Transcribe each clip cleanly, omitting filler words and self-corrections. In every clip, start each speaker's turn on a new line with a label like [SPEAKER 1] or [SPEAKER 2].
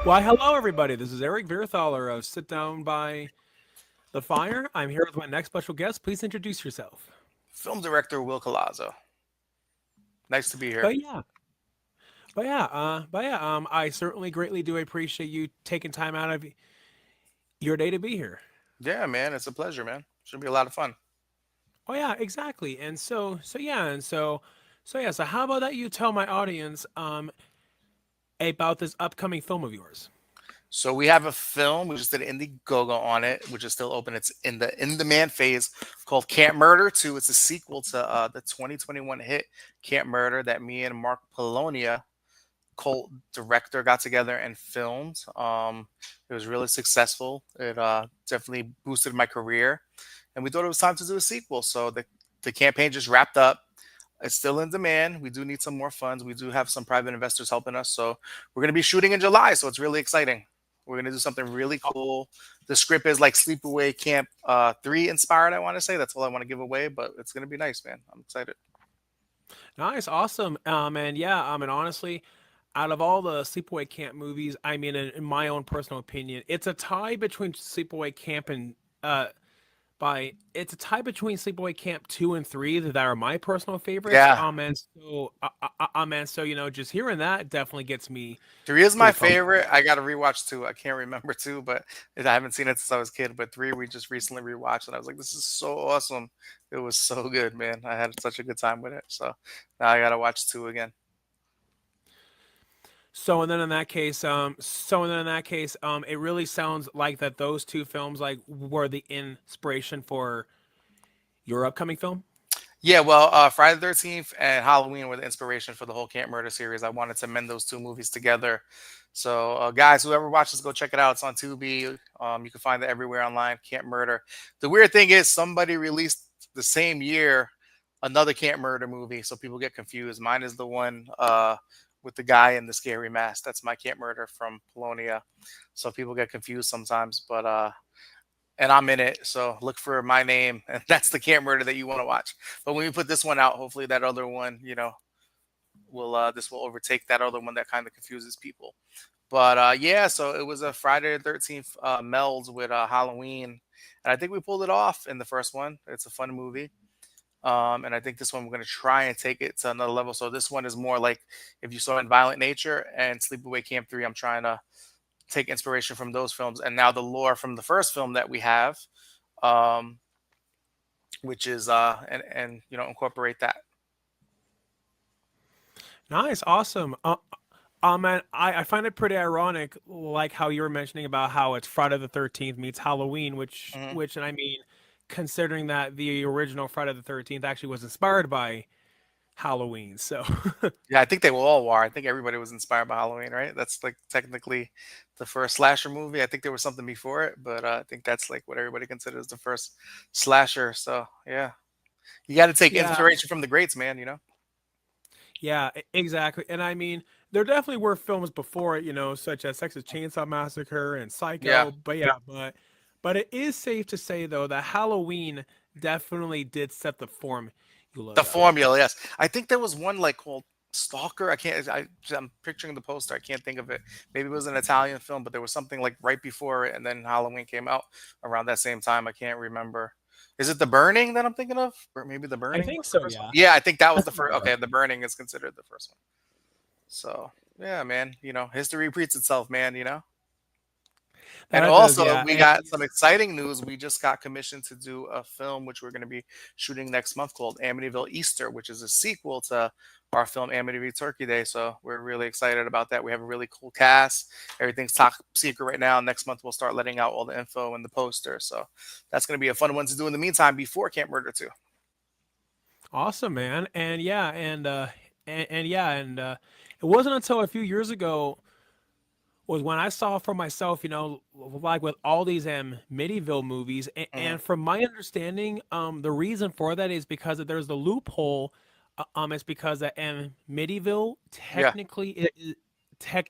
[SPEAKER 1] Why, hello, everybody. This is Eric Virthaler of Sit Down by the Fire. I'm here with my next special guest. Please introduce yourself.
[SPEAKER 2] Film director Will Collazo. Nice to be here.
[SPEAKER 1] But yeah, I certainly greatly do appreciate you taking time out of your day to be here.
[SPEAKER 2] Yeah, man, it's a pleasure, man. Should be a lot of fun.
[SPEAKER 1] Oh yeah, exactly. So how about that you tell my audience about this upcoming film of yours?
[SPEAKER 2] So we have a film. We just did an Indiegogo on it, which is still open. It's in the in-demand phase called Camp Murder 2. It's a sequel to the 2021 hit Camp Murder that me and Mark Polonia, cult director, got together and filmed. It was really successful. It definitely boosted my career, and we thought it was time to do a sequel. So the campaign just wrapped up. It's still in demand. We do need some more funds. We do have some private investors helping us. So we're going to be shooting in July. So it's really exciting. We're going to do something really cool. The script is like Sleepaway Camp 3 inspired, I want to say. That's all I want to give away, but it's going to be nice, man. I'm excited.
[SPEAKER 1] Nice, awesome. And honestly, out of all the Sleepaway Camp movies, I mean, in my own personal opinion, it's a tie between Sleepaway Camp and by it's a tie between Sleepaway Camp 2 and 3 that are my personal favorites.
[SPEAKER 2] Yeah.
[SPEAKER 1] Just hearing that definitely gets me
[SPEAKER 2] 3 is my
[SPEAKER 1] pretty pumped.
[SPEAKER 2] favorite. I got to rewatch 2. I can't remember 2, but I haven't seen it since I was a kid. But 3, we just recently rewatched, and I was like, this is so awesome. It was so good, man. I had such a good time with it. So now I got to watch 2 again.
[SPEAKER 1] It really sounds like that those two films like were the inspiration for your upcoming film.
[SPEAKER 2] Yeah, well, Friday the 13th and Halloween were the inspiration for the whole Camp Murder series. I wanted to mend those two movies together. So, guys, whoever watches, go check it out. It's on Tubi. You can find it everywhere online. Camp Murder. The weird thing is, somebody released the same year another Camp Murder movie, so people get confused. Mine is the one with the guy in the scary mask. That's my Camp Murder from Polonia. So people get confused sometimes, but and I'm in it. So look for my name, and that's the Camp Murder that you want to watch. But when we put this one out, hopefully that other one, will this will overtake that other one that kind of confuses people. But yeah, so it was a Friday the 13th meld with Halloween, and I think we pulled it off in the first one. It's a fun movie. And I think this one we're going to try and take it to another level. So this one is more like if you saw in Violent Nature and Sleepaway Camp 3, I'm trying to take inspiration from those films, and now the lore from the first film that we have, um, which is and incorporate that.
[SPEAKER 1] Nice, awesome. Man, I find it pretty ironic, like how you were mentioning about how it's Friday the 13th meets Halloween,
[SPEAKER 2] Hmm.
[SPEAKER 1] and I mean, considering that the original Friday the 13th actually was inspired by Halloween. So,
[SPEAKER 2] Yeah, I think they will all were. I think everybody was inspired by Halloween, right? That's like technically the first slasher movie. I think there was something before it, but I think that's like what everybody considers the first slasher. So yeah, you got to take
[SPEAKER 1] yeah,
[SPEAKER 2] inspiration from the greats, man.
[SPEAKER 1] exactly. And I mean, there definitely were films before it, such as Texas Chainsaw Massacre and
[SPEAKER 2] Yeah.
[SPEAKER 1] Psycho. But it is safe to say though that Halloween definitely did set the formula
[SPEAKER 2] The
[SPEAKER 1] though.
[SPEAKER 2] formula, yes. I think there was one like called Stalker. I can't. I'm picturing the poster. I can't think of it. Maybe it was an Italian film, but there was something like right before it, and then Halloween came out around that same time. I can't remember. Is it The Burning that I'm thinking of, or maybe The
[SPEAKER 1] I
[SPEAKER 2] Burning
[SPEAKER 1] think
[SPEAKER 2] was the
[SPEAKER 1] so,
[SPEAKER 2] first one?
[SPEAKER 1] yeah.
[SPEAKER 2] Yeah, I think that was
[SPEAKER 1] That
[SPEAKER 2] the
[SPEAKER 1] sounds
[SPEAKER 2] first.
[SPEAKER 1] about right.
[SPEAKER 2] Okay, The Burning is considered the first one. So yeah, man. History repeats itself, man. And
[SPEAKER 1] That does,
[SPEAKER 2] also,
[SPEAKER 1] yeah.
[SPEAKER 2] we
[SPEAKER 1] And
[SPEAKER 2] got some exciting news. We just got commissioned to do a film, which we're going to be shooting next month called Amityville Easter, which is a sequel to our film Amityville Turkey Day. So we're really excited about that. We have a really cool cast. Everything's top secret right now. Next month, we'll start letting out all the info and the poster. So that's going to be a fun one to do in the meantime before Camp Murder 2.
[SPEAKER 1] awesome, man. It wasn't until a few years ago was when I saw for myself, like with all these Middyville movies,
[SPEAKER 2] Hmm.
[SPEAKER 1] and from my understanding, the reason for that is because there's the loophole. It's because that Middyville
[SPEAKER 2] Yeah.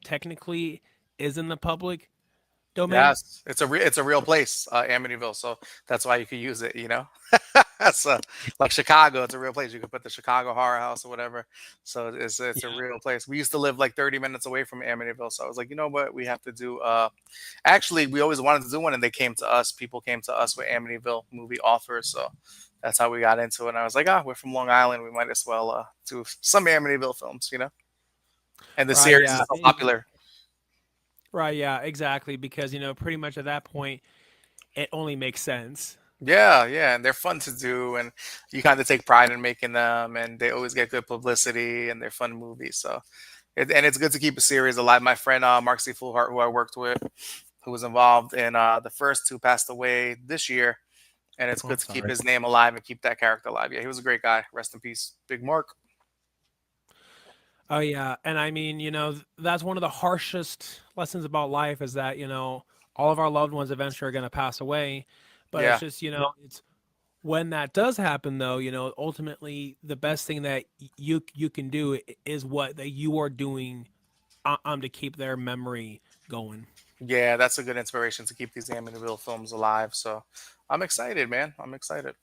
[SPEAKER 1] technically is in the public domain.
[SPEAKER 2] Yes. It's a real place, Amityville. So that's why you could use it. So, like Chicago, it's a real place. You could put the Chicago Horror House or whatever. So it's a
[SPEAKER 1] Yeah.
[SPEAKER 2] real place. We used to live like 30 minutes away from Amityville. So I was like, you know what, we have to do. Actually, we always wanted to do one, and they came to us. People came to us with Amityville movie offers. So that's how we got into it. And I was like, ah, we're from Long Island. We might as well do some Amityville films, you know. And the
[SPEAKER 1] Right.
[SPEAKER 2] series is
[SPEAKER 1] Yeah.
[SPEAKER 2] so popular.
[SPEAKER 1] Right. Yeah. Exactly. Because pretty much at that point, it only makes sense.
[SPEAKER 2] Yeah, yeah, and they're fun to do, and you kind of take pride in making them, and they always get good publicity, and they're fun movies. So, and it's good to keep a series alive. My friend Mark C. Fulhart, who I worked with, who was involved in the first two, passed away this year, and it's
[SPEAKER 1] Oh,
[SPEAKER 2] good
[SPEAKER 1] I'm
[SPEAKER 2] to keep
[SPEAKER 1] sorry.
[SPEAKER 2] his name alive and keep that character alive. Yeah, he was a great guy. Rest in peace, Big Mark.
[SPEAKER 1] Oh yeah, and I mean, that's one of the harshest lessons about life is that, all of our loved ones eventually are going to pass away. But it's
[SPEAKER 2] Yeah,
[SPEAKER 1] just, it's when that does happen though, ultimately the best thing that you can do is what that you are doing to keep their memory going.
[SPEAKER 2] yeah, that's a good inspiration to keep these Amityville films alive. So, I'm excited, man. I'm excited.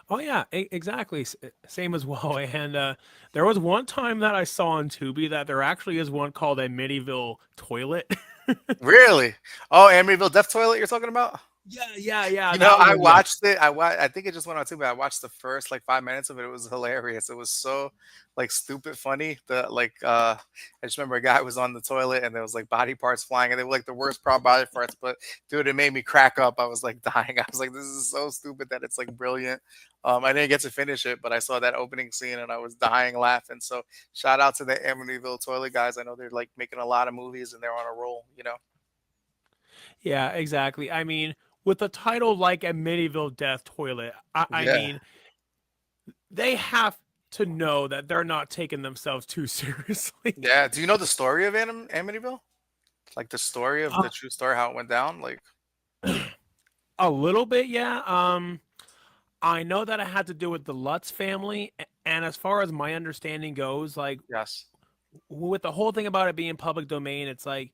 [SPEAKER 1] Oh yeah, exactly. Same as well. And there was one time that I saw on Tubi that there actually is one called a Medieval toilet.
[SPEAKER 2] Really? Oh, Amityville Death Toilet, you're talking about?
[SPEAKER 1] Yeah,
[SPEAKER 2] You know,
[SPEAKER 1] that
[SPEAKER 2] I
[SPEAKER 1] one. Yeah.
[SPEAKER 2] watched it. I think it just went on too, but I watched the first like 5 minutes of it. It was hilarious. It was so like stupid funny. I just remember a guy was on the toilet and there was like body parts flying and they were like the worst prop body parts. But dude, it made me crack up. I was like dying. I was like, this is so stupid that it's like brilliant. I didn't get to finish it, but I saw that opening scene and I was dying laughing. So shout out to the Amityville toilet guys. I know they're like making a lot of movies and they're on a roll. You know.
[SPEAKER 1] Yeah, exactly. I mean, with a title like a medieval death toilet, I
[SPEAKER 2] Yeah.
[SPEAKER 1] mean, they have to know that they're not taking themselves too seriously.
[SPEAKER 2] Yeah. Do you know the story of Amityville? Like the story of the
[SPEAKER 1] Uh,
[SPEAKER 2] true story, how it went down. Like,
[SPEAKER 1] a little bit, yeah. I know that it had to do with the Lutz family, and as far as my understanding goes, like
[SPEAKER 2] yes,
[SPEAKER 1] with the whole thing about it being public domain, it's like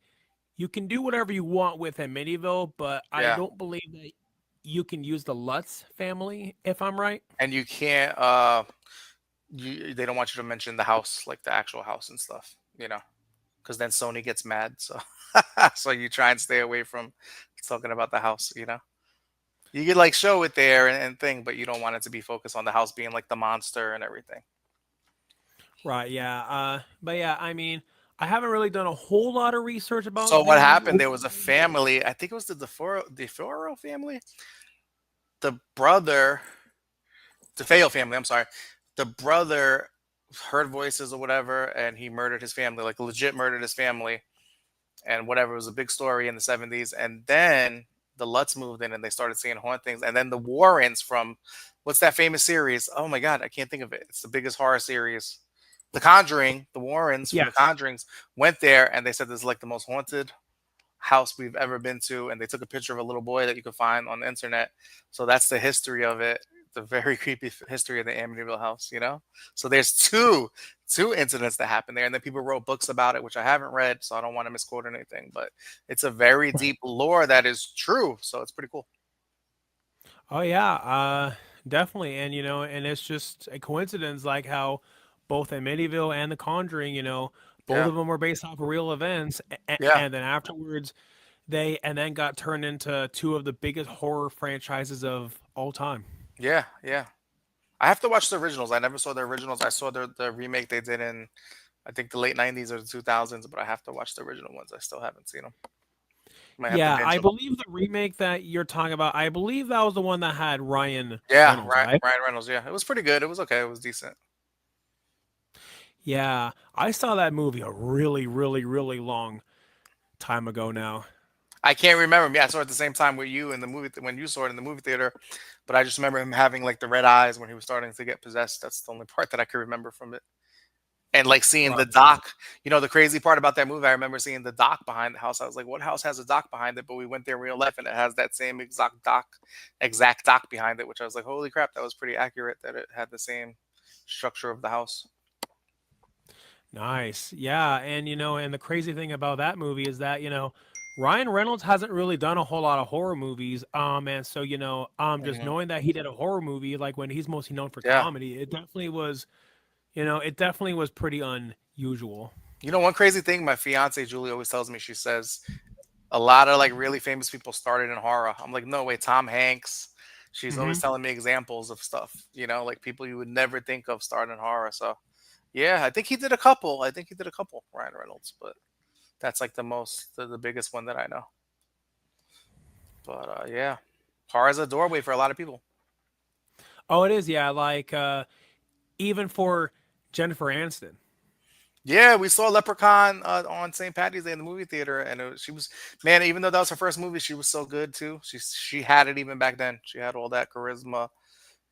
[SPEAKER 1] you can do whatever you want with a medieval, but I
[SPEAKER 2] yeah,
[SPEAKER 1] don't believe that you can use the Lutz family, if I'm right.
[SPEAKER 2] and you can't. They don't want you to mention the house, like the actual house and stuff. You know, because then Sony gets mad. So, so you try and stay away from talking about the house. You know, you could like show it there and thing, but you don't want it to be focused on the house being like the monster and everything.
[SPEAKER 1] Right, yeah. But yeah, I mean, I haven't really done a whole lot of research
[SPEAKER 2] So
[SPEAKER 1] about
[SPEAKER 2] what
[SPEAKER 1] the
[SPEAKER 2] happened? There was a
[SPEAKER 1] origin.
[SPEAKER 2] family. I think it was the DeForo family. The brother, DeFeo family. I'm sorry. The brother heard voices or whatever, and he murdered his family, like legit murdered his family, and whatever. It was a big story in the 70s, and then the Lutz moved in, and they started seeing hauntings, and then the Warrens from what's that famous series? Oh my god, I can't think of it. It's the biggest horror series. The Conjuring, the Warrens from the
[SPEAKER 1] Yes.
[SPEAKER 2] Conjurings went there, and they said this is like the most haunted house we've ever been to, and they took a picture of a little boy that you could find on the internet. So that's the history of it. The very creepy history of the Amityville house, you know. So there's two incidents that happened there, and then people wrote books about it, which I haven't read, so I don't want to misquote anything. But it's a very
[SPEAKER 1] Right.
[SPEAKER 2] deep lore that is true, so it's pretty cool.
[SPEAKER 1] Oh yeah, definitely. And and it's just a coincidence like how both Amityville and The Conjuring, both
[SPEAKER 2] Yeah,
[SPEAKER 1] of them were based off of real events,
[SPEAKER 2] yeah,
[SPEAKER 1] and then afterwards they and then got turned into two of the biggest horror franchises of all time.
[SPEAKER 2] yeah, yeah. I have to watch the originals. I never saw the originals. I saw the remake they did in I think the late '90s or the 2000s, but I have to watch the original ones. I still haven't seen them. Might have to
[SPEAKER 1] Yeah,
[SPEAKER 2] binge
[SPEAKER 1] I
[SPEAKER 2] them.
[SPEAKER 1] believe the remake that you're talking about, I believe that was the one that had Ryan
[SPEAKER 2] Yeah,
[SPEAKER 1] Reynolds, right?
[SPEAKER 2] Ryan Reynolds. Yeah, it was pretty good. It was okay. It was decent.
[SPEAKER 1] Yeah, I saw that movie a really, really, really long time ago now.
[SPEAKER 2] I can't remember him. Yeah, I saw it at the same time with you in the movie when you saw it in the movie theater. But I just remember him having like the red eyes when he was starting to get possessed. That's the only part that I can remember from it. And like seeing
[SPEAKER 1] Right.
[SPEAKER 2] the dock, the crazy part about that movie, I remember seeing the dock behind the house. I was like, what house has a dock behind it? But we went there in real life and it has that same exact dock behind it, which I was like, holy crap, that was pretty accurate that it had the same structure of the house.
[SPEAKER 1] Nice. Yeah, and and the crazy thing about that movie is that, Ryan Reynolds hasn't really done a whole lot of horror movies. And so just
[SPEAKER 2] Hmm.
[SPEAKER 1] knowing that he did a horror movie, like when he's mostly known for
[SPEAKER 2] Yeah.
[SPEAKER 1] comedy, it definitely was, it definitely was pretty unusual.
[SPEAKER 2] You know, one crazy thing my fiance Julie always tells me, she says a lot of like really famous people started in horror. I'm like, no way, Tom Hanks. She's always
[SPEAKER 1] Hmm.
[SPEAKER 2] telling me examples of stuff, like people you would never think of starting in horror. So yeah, I think he did a couple. I think he did a couple, Ryan Reynolds, but that's like the biggest one that I know. But yeah, horror is a doorway for a lot of people.
[SPEAKER 1] Oh, it is, yeah. Like even for Jennifer Aniston.
[SPEAKER 2] Yeah, we saw Leprechaun on St. Patty's Day in the movie theater, and she was, man. Even though that was her first movie, she was so good too. She had it even back then. She had all that charisma,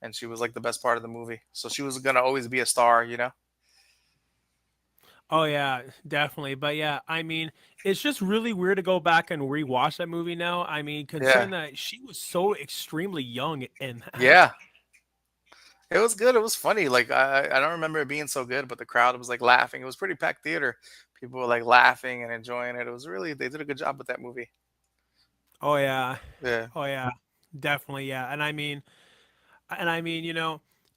[SPEAKER 2] and she was like the best part of the movie. So she was gonna always be a star.
[SPEAKER 1] Oh yeah, definitely. But yeah, I mean, it's just really weird to go back and rewatch that movie now. I mean,
[SPEAKER 2] Yeah,
[SPEAKER 1] considering that she was so extremely young in that.
[SPEAKER 2] yeah. It was good. It was funny. Like I don't remember it being so good, but the crowd was like laughing. It was pretty packed theater. People were like laughing and enjoying it. It was really, they did a good job with that movie.
[SPEAKER 1] Oh yeah.
[SPEAKER 2] Yeah,
[SPEAKER 1] Oh yeah. Definitely, yeah. And I mean,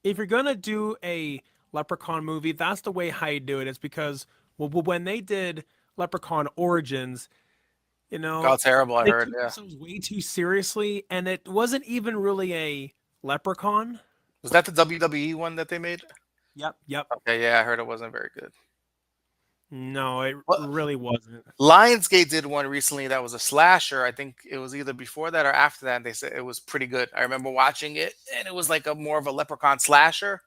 [SPEAKER 1] if you're gonna do a Leprechaun movie, that's the way how you do it. It's because when they did Leprechaun Origins, you know,
[SPEAKER 2] got terrible. I
[SPEAKER 1] they
[SPEAKER 2] heard.
[SPEAKER 1] took
[SPEAKER 2] Yeah,
[SPEAKER 1] themselves way too seriously, and it wasn't even really a leprechaun.
[SPEAKER 2] was that the WWE one that they made?
[SPEAKER 1] Yep. Yep.
[SPEAKER 2] Okay, yeah, I heard it wasn't very good.
[SPEAKER 1] No, it
[SPEAKER 2] Well,
[SPEAKER 1] really wasn't.
[SPEAKER 2] Lionsgate did one recently that was a slasher. I think it was either before that or after that. And they said it was pretty good. I remember watching it, and it was like a more of a leprechaun slasher,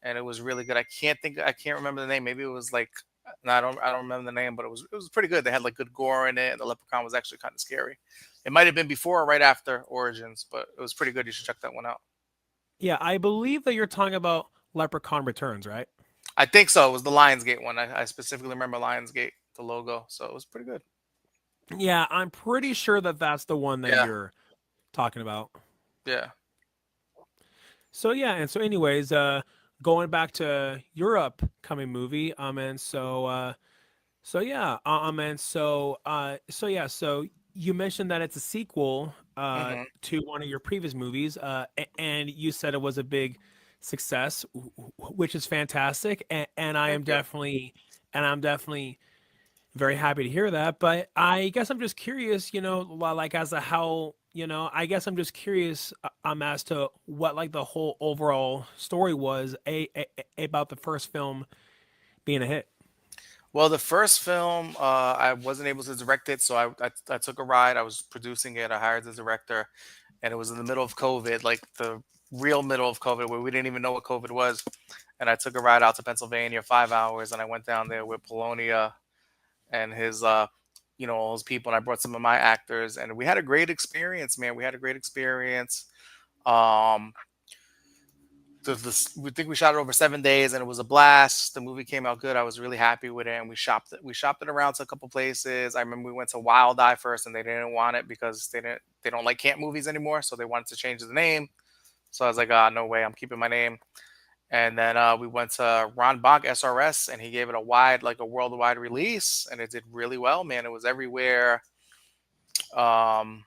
[SPEAKER 2] and it was really good. I can't remember the name. Maybe it was like, no, I don't remember the name, but it was pretty good. They had like good gore in it, and the leprechaun was actually kind of scary. It might have been before or right after Origins, but it was pretty good. You should check that one out.
[SPEAKER 1] Yeah, I believe that you're talking about Leprechaun Returns, right?
[SPEAKER 2] I think so. It was the Lionsgate one. I specifically remember Lionsgate, the logo, so it was pretty good.
[SPEAKER 1] Yeah, I'm pretty sure that that's the one that
[SPEAKER 2] Yeah,
[SPEAKER 1] you're talking about.
[SPEAKER 2] yeah.
[SPEAKER 1] So yeah, and so anyways, going back to your upcoming movie, so yeah, so you mentioned that it's a sequel
[SPEAKER 2] Hmm.
[SPEAKER 1] to one of your previous movies, and you said it was a big success, which is fantastic, and
[SPEAKER 2] Thank you.
[SPEAKER 1] I'm definitely very happy to hear that. But I guess I'm just curious, like as to how, I guess I'm just curious as to what like the whole overall story was about the first film being a hit.
[SPEAKER 2] Well, the first film, I wasn't able to direct it, so I took a ride. I was producing it. I hired the director, and it was in the middle of COVID, like the real middle of COVID, where we didn't even know what COVID was. And I took a ride out to Pennsylvania, 5 hours, and I went down there with Polonia and all his people, and I brought some of my actors, and we had a great experience, man. We had a great experience. Um, we think we shot it over 7 days, and it was a blast. The movie came out good. I was really happy with it, and we shopped it around to a couple places. I remember we went to Wild Eye first, and they didn't want it because they don't like camp movies anymore, so they wanted to change the name. So I was like, no way, I'm keeping my name. And then we went to Ron Bonk SRS, and he gave it a worldwide release, and it did really well, man. It was everywhere. Um,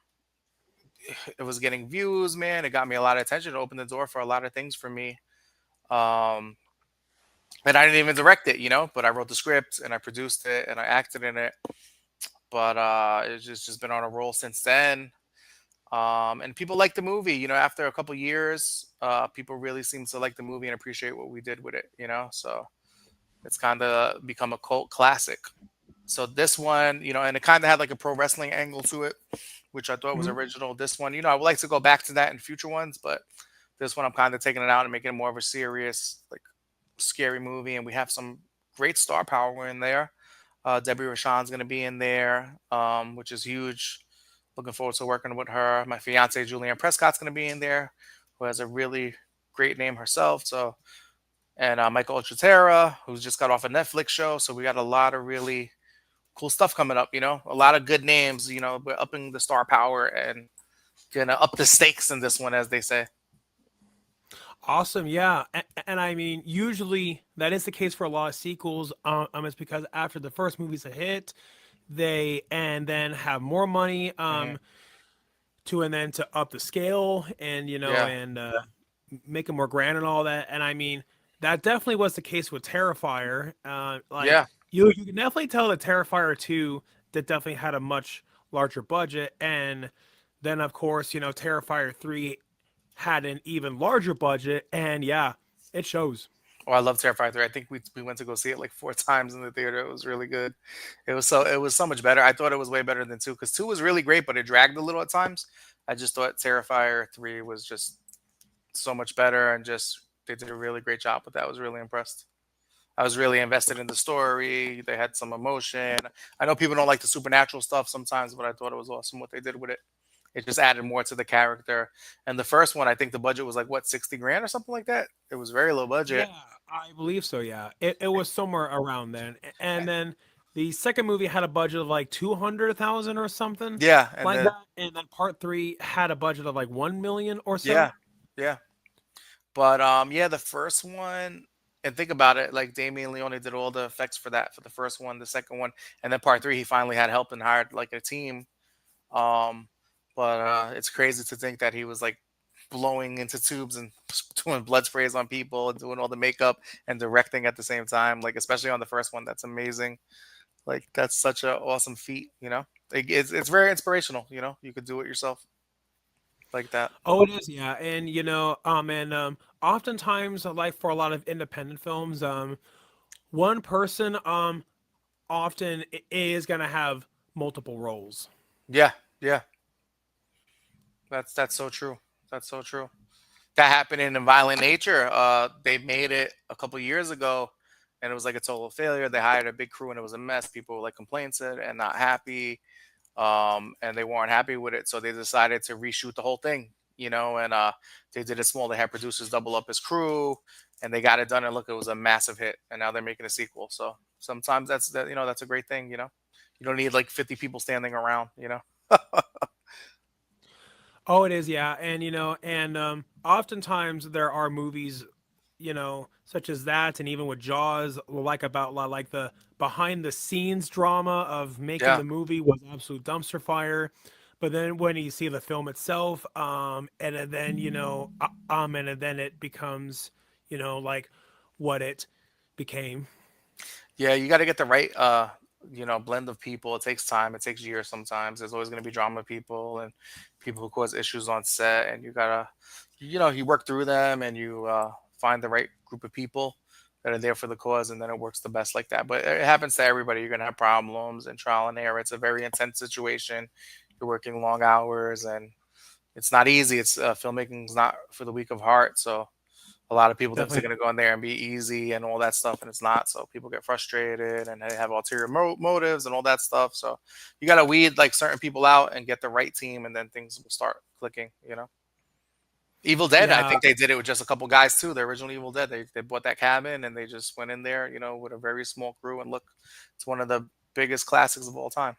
[SPEAKER 2] it was getting views, man. It got me a lot of attention. It opened the door for a lot of things for me. Um, and I didn't even direct it, but I wrote the script and I produced it and I acted in it. But it's just been on a roll since then. And people like the movie. After a couple years, people really seem to like the movie and appreciate what we did with it. So it's kind of become a cult classic. So this one, and it kind of had like a pro wrestling angle to it, which I thought was
[SPEAKER 1] Mhm.
[SPEAKER 2] original. This one, I would like to go back to that in future ones, but this one I'm kind of taking it out and making it more of a serious, like scary movie. And we have some great star power in there. Debbie Rashawn's going to be in there, which is huge. Looking forward to working with her. My fiance Julianne Prescott's going to be in there, who has a really great name herself. So, and Michael Ochoterra, who's just got off a Netflix show. So we got a lot of really cool stuff coming up. A lot of good names. We're upping the star power and gonna up the stakes in this one, as they say.
[SPEAKER 1] Awesome, yeah, and I mean, usually that is the case for a lot of sequels. It's because after the first movie's a hit, they and then have more money
[SPEAKER 2] Hmm.
[SPEAKER 1] to and then to up the scale and
[SPEAKER 2] Yeah,
[SPEAKER 1] and make it more grand and all that. And I mean, that definitely was the case with Terrifier. Like
[SPEAKER 2] yeah.
[SPEAKER 1] you can definitely tell that Terrifier 2 that definitely had a much larger budget, and then of course Terrifier 3 had an even larger budget, and yeah, it shows.
[SPEAKER 2] Oh, I love Terrifier 3. I think we went to go see it like 4 times in the theater. It was really good. It was so much better. I thought it was way better than two because two was really great, but it dragged a little at times. I just thought Terrifier 3 was just so much better and just they did a really great job with that. I was really impressed. I was really invested in the story. They had some emotion. I know people don't like the supernatural stuff sometimes, but I thought it was awesome what they did with it. It just added more to the character. And the first one, I think the budget was like what, 60 grand or something like that. It was very low budget.
[SPEAKER 1] Yeah, I believe so. Yeah, it was somewhere around then, and then the second movie had a budget of like 200,000 or something
[SPEAKER 2] Yeah, and
[SPEAKER 1] like
[SPEAKER 2] then
[SPEAKER 1] that, and then part three had a budget of like 1 million or so.
[SPEAKER 2] yeah, yeah. But yeah, the first one, and think about it, like Damien Leone did all the effects for that for the first one, the second one, and then part three, he finally had help and hired like a team. Um, but it's crazy to think that he was like blowing into tubes and doing blood sprays on people and doing all the makeup and directing at the same time. Like especially on the first one, that's amazing. Like that's such an awesome feat, you know. Like, it's very inspirational, you know. You could do it yourself like that.
[SPEAKER 1] Oh, it is, yeah, and oftentimes, like for a lot of independent films, one person often is gonna have multiple roles.
[SPEAKER 2] Yeah, yeah. That's so true. That's so true. That happened in Violent Nature. They made it a couple years ago, and it was like a total failure. They hired a big crew, and it was a mess. People were like complaining and not happy, and they weren't happy with it. So they decided to reshoot the whole thing, you know. And they did it small. They had producers double up his crew, and they got it done. And look, it was a massive hit. And now they're making a sequel. So sometimes that's a great thing, you know. You don't need like 50 people standing around, you know.
[SPEAKER 1] Oh, it is, yeah, and oftentimes there are movies, such as that, and even with Jaws, like about like the behind the scenes drama of making
[SPEAKER 2] Yeah,
[SPEAKER 1] the movie was absolute dumpster fire, but then when you see the film itself, and then and then it becomes, like what it became.
[SPEAKER 2] yeah, you got to get the right blend of people. It takes time. It takes years sometimes. There's always going to be drama people and people who cause issues on set, and you gotta, you work through them and you find the right group of people that are there for the cause, and then it works the best like that. But it happens to everybody. You're gonna have problems and trial and error. It's a very intense situation. You're working long hours, and it's not easy. It's filmmaking's not for the weak of heart. So a lot of people think they're
[SPEAKER 1] Definitely.
[SPEAKER 2] going to go in there and be easy and all that stuff, and it's not. So people get frustrated and they have ulterior motives and all that stuff. So you got to weed like certain people out and get the right team, and then things will start clicking. You know, Evil Dead. I
[SPEAKER 1] Yeah.
[SPEAKER 2] think they did it with just a couple guys too. The original Evil Dead. They bought that cabin and they just went in there, with a very small crew. And look, it's one of the biggest classics of all time.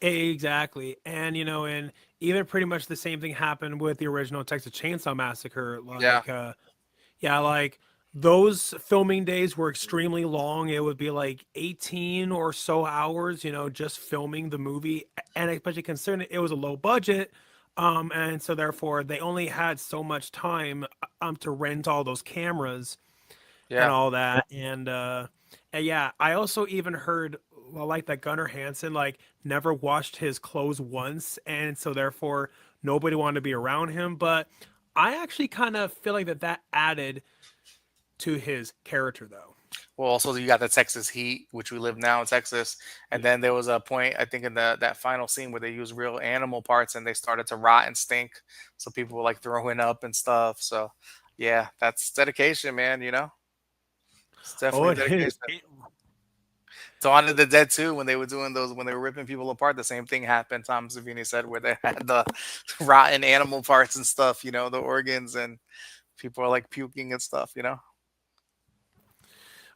[SPEAKER 1] Exactly. And and even pretty much the same thing happened with the original Texas Chainsaw Massacre.
[SPEAKER 2] Yeah,
[SPEAKER 1] Like yeah, like those filming days were extremely long. It would be like 18 or so hours, just filming the movie. And especially considering it was a low budget, and so therefore they only had so much time to rent all those cameras and
[SPEAKER 2] yeah,
[SPEAKER 1] all that. And yeah, I also even heard like that Gunnar Hansen like never washed his clothes once, and so therefore nobody wanted to be around him. But I actually kind of feel like that added to his character, though.
[SPEAKER 2] well, also you got the Texas heat, which we live now in Texas, and
[SPEAKER 1] Yeah.
[SPEAKER 2] then there was a point I think in the that final scene where they used real animal parts and they started to rot and stink, so people were like throwing up and stuff. So, yeah, that's dedication, man. It's
[SPEAKER 1] Oh,
[SPEAKER 2] definitely
[SPEAKER 1] it is.
[SPEAKER 2] dedication. Dawn of the Dead too, when they were doing those, when they were ripping people apart, the same thing happened. Tom Savini said where they had the rotten animal parts and stuff, the organs, and people are like puking and stuff.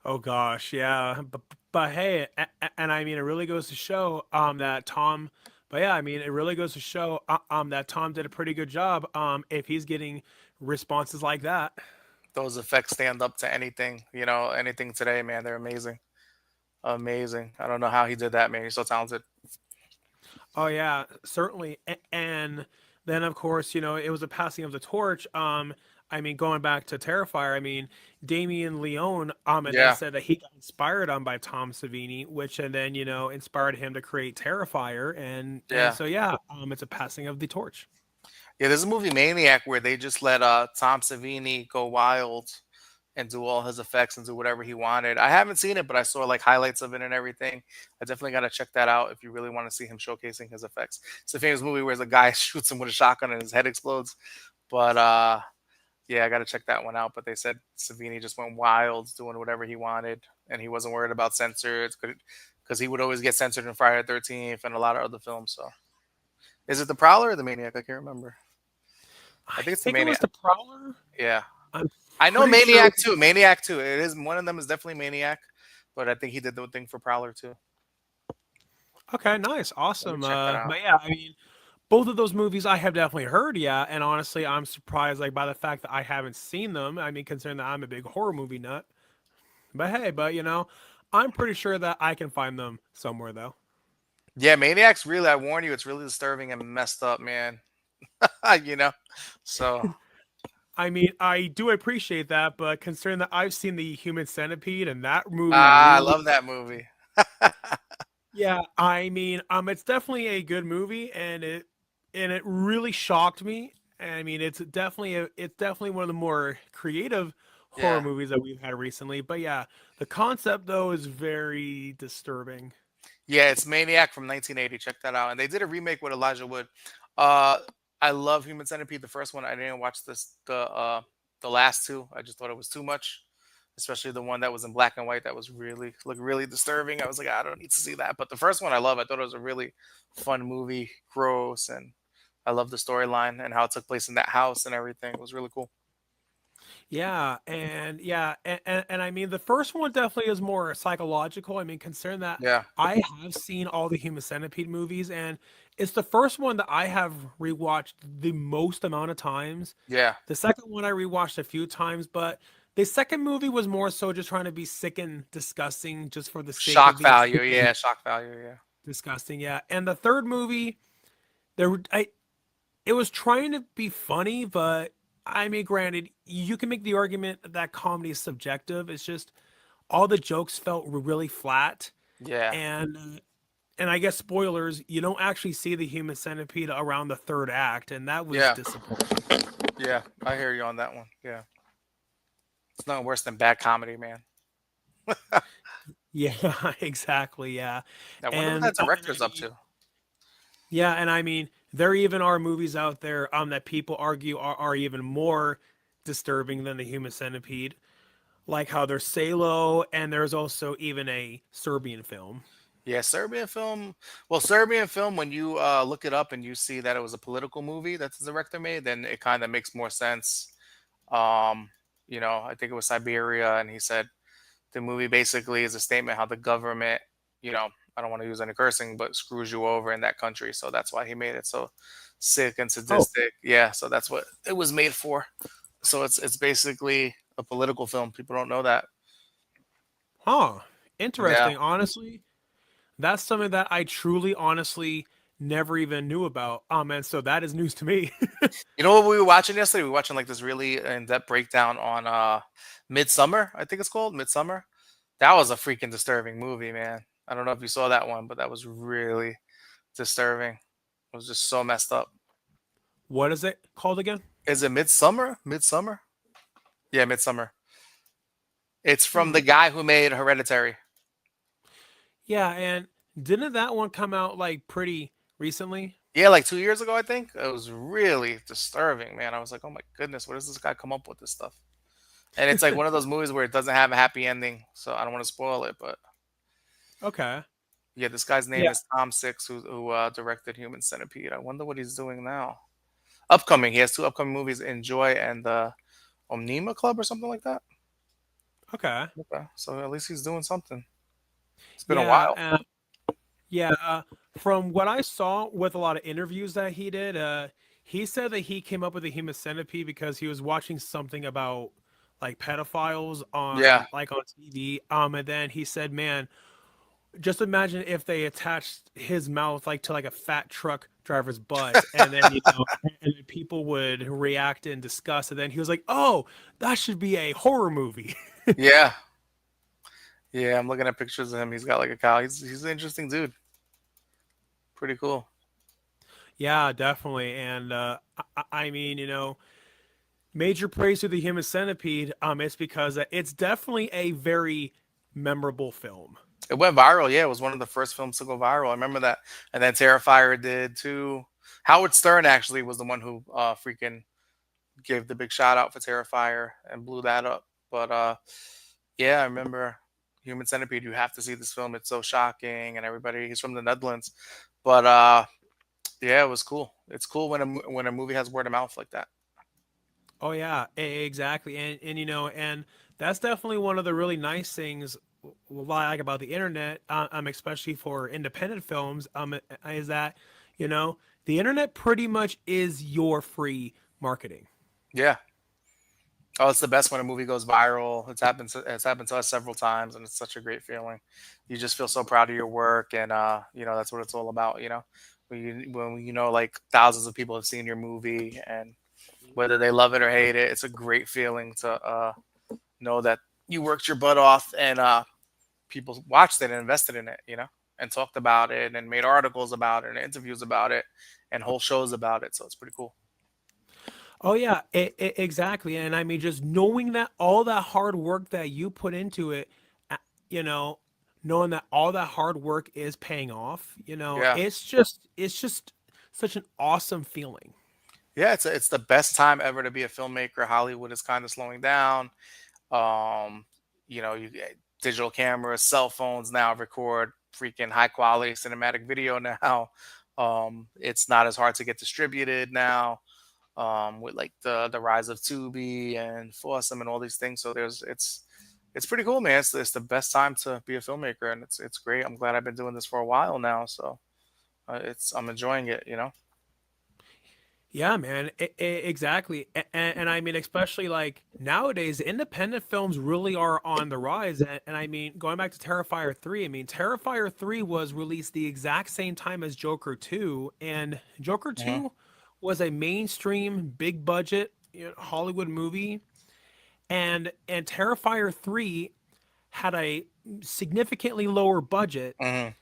[SPEAKER 1] Oh gosh, yeah. But hey, and I mean, it really goes to show that Tom. But yeah, I mean, it really goes to show that Tom did a pretty good job if he's getting responses like that.
[SPEAKER 2] Those effects stand up to anything, anything today, man. They're amazing. Amazing. I don't know how he did that, man. He's so talented.
[SPEAKER 1] Oh yeah, certainly. And then of course, it was a passing of the torch. I mean, going back to Terrifier, I mean, Damien Leone, and then
[SPEAKER 2] Yeah,
[SPEAKER 1] said that he got inspired on by Tom Savini, which and then inspired him to create Terrifier, and
[SPEAKER 2] yeah,
[SPEAKER 1] so yeah, it's a passing of the torch.
[SPEAKER 2] yeah. There's a movie Maniac where they just let Tom Savini go wild and do all his effects and do whatever he wanted. I haven't seen it, but I saw like highlights of it and everything. I definitely got to check that out if you really want to see him showcasing his effects. It's a famous movie where the guy shoots him with a shotgun and his head explodes. But yeah, I got to check that one out. But they said Savini just went wild doing whatever he wanted, and he wasn't worried about censors because he would always get censored in Friday the 13th and a lot of other films. So, is it the Prowler or the Maniac? I can't remember. I
[SPEAKER 1] I
[SPEAKER 2] think it's the
[SPEAKER 1] think it was
[SPEAKER 2] Maniac.
[SPEAKER 1] the Prowler.
[SPEAKER 2] Yeah,
[SPEAKER 1] I'm
[SPEAKER 2] I know
[SPEAKER 1] pretty sure.
[SPEAKER 2] Maniac too. Maniac too. It is one of them is definitely Maniac, but I think he did the thing for Prowler too.
[SPEAKER 1] Okay, nice,
[SPEAKER 2] Let me
[SPEAKER 1] awesome.
[SPEAKER 2] check that out.
[SPEAKER 1] But yeah, I mean, both of those movies I have definitely heard, yeah. And honestly, I'm surprised like by the fact that I haven't seen them. I mean, considering that I'm a big horror movie nut. But hey, I'm pretty sure that I can find them somewhere though.
[SPEAKER 2] Yeah, Maniac's really. I warn you, it's really disturbing and messed up, man. you know. So
[SPEAKER 1] I mean, I do appreciate that, but considering that I've seen the Human Centipede and that movie
[SPEAKER 2] I
[SPEAKER 1] really,
[SPEAKER 2] love that movie.
[SPEAKER 1] yeah, I mean, it's definitely a good movie, and it really shocked me. I mean, it's definitely one of the more creative horror
[SPEAKER 2] Yeah.
[SPEAKER 1] movies that we've had recently. But yeah, the concept though is very disturbing.
[SPEAKER 2] Yeah, it's Maniac from 1980. Check that out. And they did a remake with Elijah Wood. Uh, I love Human Centipede. The first one, I didn't watch the last two. I just thought it was too much, especially the one that was in black and white. That was really looked really disturbing. I was like, I don't need to see that. But the first one, I love. I thought it was a really fun movie, gross, and I love the storyline and how it took place in that house and everything. It was really cool.
[SPEAKER 1] And I mean the first one definitely is more psychological. I mean, considering that
[SPEAKER 2] Yeah,
[SPEAKER 1] I have seen all the Human Centipede movies, and it's the first one that I have rewatched the most amount of times.
[SPEAKER 2] yeah.
[SPEAKER 1] The second one I rewatched a few times, but the second movie was more so just trying to be sick and disgusting just for the sake of
[SPEAKER 2] Shock
[SPEAKER 1] being
[SPEAKER 2] value.
[SPEAKER 1] sick and
[SPEAKER 2] Yeah, shock value. Yeah,
[SPEAKER 1] disgusting. Yeah. And the third movie, there I it was trying to be funny, but I mean, granted, you can make the argument that comedy is subjective. It's just all the jokes felt really flat,
[SPEAKER 2] yeah,
[SPEAKER 1] and and I guess spoilers, you don't actually see the human centipede around the third act, and that was
[SPEAKER 2] yeah,
[SPEAKER 1] disappointing.
[SPEAKER 2] yeah. I hear you on that one. Yeah, it's nothing worse than bad comedy, man.
[SPEAKER 1] Yeah, exactly. Yeah,
[SPEAKER 2] I wonder what that
[SPEAKER 1] and
[SPEAKER 2] director's
[SPEAKER 1] I
[SPEAKER 2] up
[SPEAKER 1] mean,
[SPEAKER 2] to.
[SPEAKER 1] yeah, and I mean, there even are movies out there that people argue are even more disturbing than the human centipede, like how there's Salo, and there's also even a Serbian film.
[SPEAKER 2] Yeah, Serbian film. Well, Serbian film. When you look it up and you see that it was a political movie that the director made, then it kind of makes more sense. Um, I think it was Siberia, and he said the movie basically is a statement how the government, you know, I don't want to use any cursing, but screws you over in that country. So that's why he made it so sick and
[SPEAKER 1] Oh,
[SPEAKER 2] sadistic. Yeah, so that's what it was made for. So it's basically a political film. People don't know that.
[SPEAKER 1] huh.
[SPEAKER 2] Yeah.
[SPEAKER 1] Interesting. Honestly, that's something that I truly, honestly, never even knew about. And so that is news to me.
[SPEAKER 2] You know what we were watching yesterday? We were watching like this really in-depth breakdown on Midsummer, I think it's called Midsummer. That was a freaking disturbing movie, man. I don't know if you saw that one, but that was really disturbing. It was just so messed up.
[SPEAKER 1] What is it called again?
[SPEAKER 2] Is it Midsummer? Midsummer? Yeah, Midsummer. It's from
[SPEAKER 1] Hmm.
[SPEAKER 2] the guy who made Hereditary.
[SPEAKER 1] Yeah, and didn't that one come out like pretty recently?
[SPEAKER 2] Yeah, like 2 years ago, I think. It was really disturbing, man. I was like, oh my goodness, where does this guy come up with this stuff? And it's like one of those movies where it doesn't have a happy ending, so I don't want to spoil it. But
[SPEAKER 1] Okay.
[SPEAKER 2] yeah, this guy's name
[SPEAKER 1] Yeah.
[SPEAKER 2] is Tom Six, who directed Human Centipede. I wonder what he's doing now. Upcoming, he has two upcoming movies: Enjoy and Omnima Club or something like that.
[SPEAKER 1] Okay.
[SPEAKER 2] Okay, so at least he's doing something. It's been a
[SPEAKER 1] Yeah.
[SPEAKER 2] while.
[SPEAKER 1] Yeah. From what I saw with a lot of interviews that he did, he said that he came up with the human centipede because he was watching something about like pedophiles
[SPEAKER 2] Yeah,
[SPEAKER 1] on TV. And then he said, "Man, just imagine if they attached his mouth like to like a fat truck driver's butt, and then and then people would react in disgust, and then he was like, "Oh, that should be a horror movie."
[SPEAKER 2] Yeah, yeah. I'm looking at pictures of him. He's got like a cow. He's an interesting dude. Pretty cool.
[SPEAKER 1] Yeah, definitely. And I mean, major praise to the Human Centipede. It's because it's definitely a very memorable film.
[SPEAKER 2] It went viral. Yeah, it was one of the first films to go viral. I remember that. And then Terrifier did too. Howard Stern actually was the one who freaking gave the big shout out for Terrifier and blew that up. But yeah, I remember Human Centipede. You have to see this film. It's so shocking, and everybody. He's from the Netherlands, but yeah, it was cool. It's cool when when a movie has word of mouth like that.
[SPEAKER 1] Oh yeah, exactly. And and that's definitely one of the really nice things like about the internet, especially for independent films, is that you know the internet pretty much is your free marketing.
[SPEAKER 2] Yeah. Oh, it's the best when a movie goes viral. It's happened to us several times, and it's such a great feeling. You just feel so proud of your work, and that's what it's all about. When like thousands of people have seen your movie, and whether they love it or hate it, it's a great feeling to know that you worked your butt off, and people watched it and invested in it. And talked about it, and made articles about it, and interviews about it, and whole shows about it. So it's pretty cool.
[SPEAKER 1] Oh yeah, exactly. And I mean, just knowing that all that hard work that you put into it, uh, you know, knowing that all that hard work is paying off,
[SPEAKER 2] Yeah.
[SPEAKER 1] it's just such an awesome feeling.
[SPEAKER 2] Yeah, it's the best time ever to be a filmmaker. Hollywood is kind of slowing down. Um, you get digital cameras, cell phones now record freaking high quality cinematic video now. It's not as hard to get distributed now. With like the rise of Tubi and Fawsome and all these things. So it's pretty cool, man. It's the best time to be a filmmaker, and it's great. I'm glad I've been doing this for a while now, so it's I'm enjoying it.
[SPEAKER 1] Yeah, man, exactly. And I mean, especially like nowadays, independent films really are on the rise. And I mean, going back to Terrifier 3, I mean, Terrifier 3 was released the exact same time as Joker 2, and Joker
[SPEAKER 2] Hmm.
[SPEAKER 1] 2 was a mainstream, big budget Hollywood movie, and Terrifier 3 had a significantly lower budget,
[SPEAKER 2] Hmm.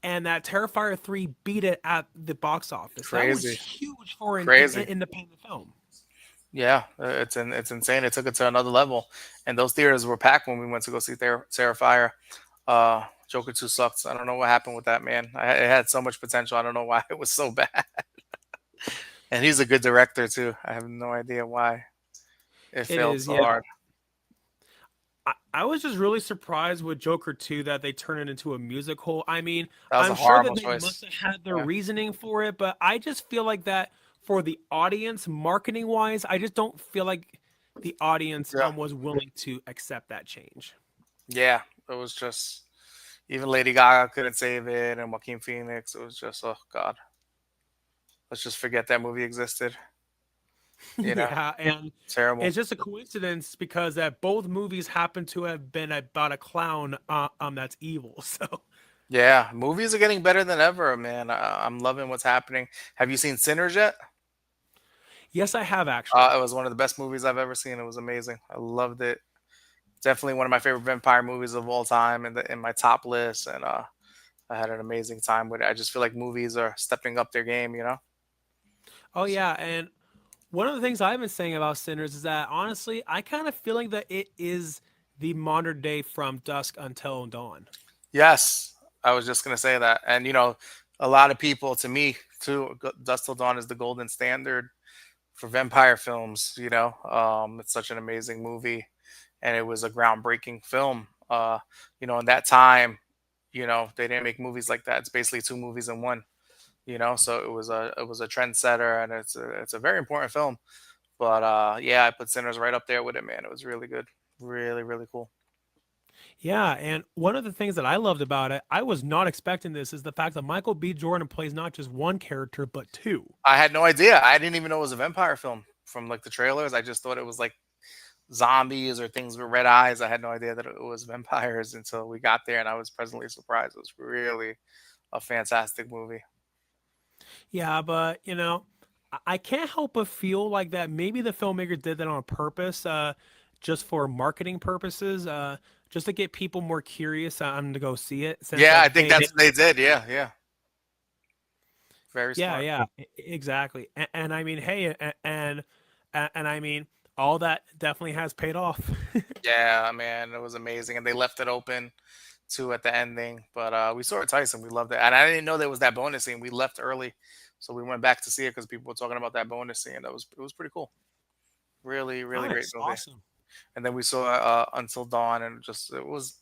[SPEAKER 1] and that Terrifier 3 beat it at the box office. That was
[SPEAKER 2] Crazy,
[SPEAKER 1] huge for an
[SPEAKER 2] crazy.
[SPEAKER 1] independent film.
[SPEAKER 2] Yeah, it's insane. It took it to another level, and those theaters were packed when we went to go see Terrifier. Joker 2 sucks. I don't know what happened with that, man. It had so much potential. I don't know why it was so bad. And he's a good director too. I have no idea why it
[SPEAKER 1] It
[SPEAKER 2] failed
[SPEAKER 1] is,
[SPEAKER 2] so
[SPEAKER 1] yeah.
[SPEAKER 2] hard.
[SPEAKER 1] I was just really surprised with Joker 2 that they turned it into a musical. I mean,
[SPEAKER 2] That was a
[SPEAKER 1] I'm sure that
[SPEAKER 2] horrible
[SPEAKER 1] they must
[SPEAKER 2] choice.
[SPEAKER 1] have had their
[SPEAKER 2] Yeah,
[SPEAKER 1] reasoning for it, but I just feel like that for the audience, marketing wise, I just don't feel like the audience
[SPEAKER 2] yeah,
[SPEAKER 1] was willing to accept that change.
[SPEAKER 2] yeah. It was just even Lady Gaga couldn't save it, and Joaquin Phoenix. It was just, oh god, let's just forget that movie existed. You know,
[SPEAKER 1] Yeah, and
[SPEAKER 2] Terrible.
[SPEAKER 1] it's just a coincidence because that both movies happen to have been about a clown that's evil. So,
[SPEAKER 2] Yeah, movies are getting better than ever, man. I'm loving what's happening. Have you seen Sinners yet?
[SPEAKER 1] yes, I have actually.
[SPEAKER 2] It was one of the best movies I've ever seen. It was amazing. I loved it. Definitely one of my favorite vampire movies of all time, in my top list. And I had an amazing time with it. I just feel like movies are stepping up their game.
[SPEAKER 1] Oh yeah, and one of the things I've been saying about Sinners is that honestly, I kind of feel like that it is the modern day From Dusk Until Dawn.
[SPEAKER 2] Yes, I was just gonna say that. And a lot of people, to me too, Dust Till Dawn is the golden standard for vampire films. It's such an amazing movie, and it was a groundbreaking film. In that time, they didn't make movies like that. It's basically two movies in one. So it was a trendsetter, and it's a very important film. But yeah, I put Sinners right up there with it, man. It was really good, really really cool.
[SPEAKER 1] Yeah, and one of the things that I loved about it, I was not expecting this, is the fact that Michael B. Jordan plays not just one character but two.
[SPEAKER 2] I had no idea. I didn't even know it was a vampire film from like the trailers. I just thought it was like zombies or things with red eyes. I had no idea that it was vampires until we got there, and I was pleasantly surprised. It was really a fantastic movie.
[SPEAKER 1] Yeah, but I can't help but feel like that maybe the filmmaker did that on purpose, just for marketing purposes, just to get people more curious to go see it. Since
[SPEAKER 2] Yeah,
[SPEAKER 1] like,
[SPEAKER 2] I think
[SPEAKER 1] hey, they,
[SPEAKER 2] that's what they did. Yeah, yeah, very
[SPEAKER 1] yeah,
[SPEAKER 2] smart.
[SPEAKER 1] yeah, exactly. And I mean, hey, and I mean, all that definitely has paid off.
[SPEAKER 2] Yeah, man, it was amazing, and they left it open too at the ending. But we saw it twice, and we loved it. And I didn't know there was that bonus scene. We left early, so we went back to see it because people were talking about that bonus scene. It was pretty cool. Really, really great
[SPEAKER 1] Nice,
[SPEAKER 2] movie.
[SPEAKER 1] awesome.
[SPEAKER 2] And then we saw Until Dawn, and just it was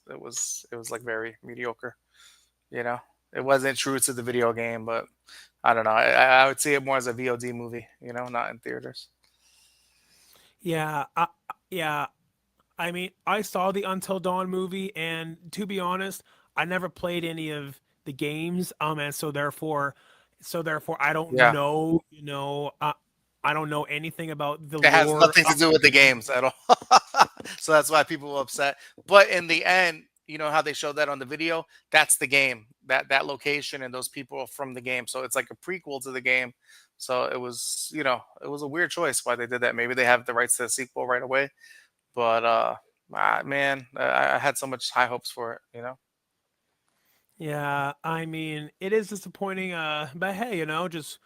[SPEAKER 2] like very mediocre. You know, it wasn't true to the video game, but I don't know. I would see it more as a VOD movie. You know, not in theaters.
[SPEAKER 1] Yeah, yeah. I mean, I saw the Until Dawn movie, and to be honest, I never played any of the games, and so therefore, I don't
[SPEAKER 2] Yeah,
[SPEAKER 1] know, I don't know anything about the
[SPEAKER 2] it has
[SPEAKER 1] lore
[SPEAKER 2] nothing to
[SPEAKER 1] of
[SPEAKER 2] do
[SPEAKER 1] the
[SPEAKER 2] with the
[SPEAKER 1] game.
[SPEAKER 2] games at all. So that's why people were upset. But in the end, you know how they showed that on the video? That's the game. That location and those people are from the game. So it's like a prequel to the game. So it was, you know, it was a weird choice why they did that. Maybe they have the rights to the sequel right away. But man, I had so much high hopes for it, you know?
[SPEAKER 1] Yeah, I mean, it is disappointing, but hey, just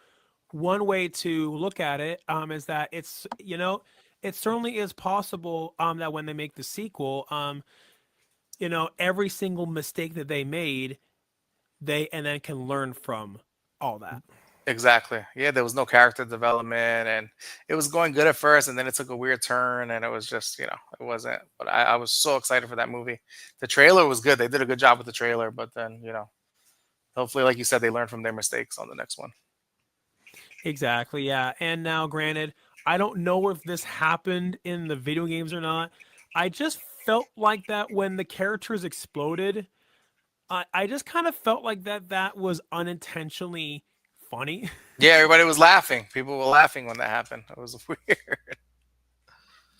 [SPEAKER 1] one way to look at it, is that it certainly is possible, that when they make the sequel, every single mistake that they made, they and then can learn from all that.
[SPEAKER 2] Exactly. Yeah, there was no character development, and it was going good at first, and then it took a weird turn, and it was just, you know, it wasn't. But I was so excited for that movie. The trailer was good. They did a good job with the trailer, but then, you know, hopefully, like you said, they learn from their mistakes on the next one.
[SPEAKER 1] Exactly, yeah. And now, granted, I don't know if this happened in the video games or not. I just felt like that when the characters exploded, I just kind of felt like that was unintentionally funny.
[SPEAKER 2] Yeah, everybody was laughing. People were laughing when that happened. It was weird.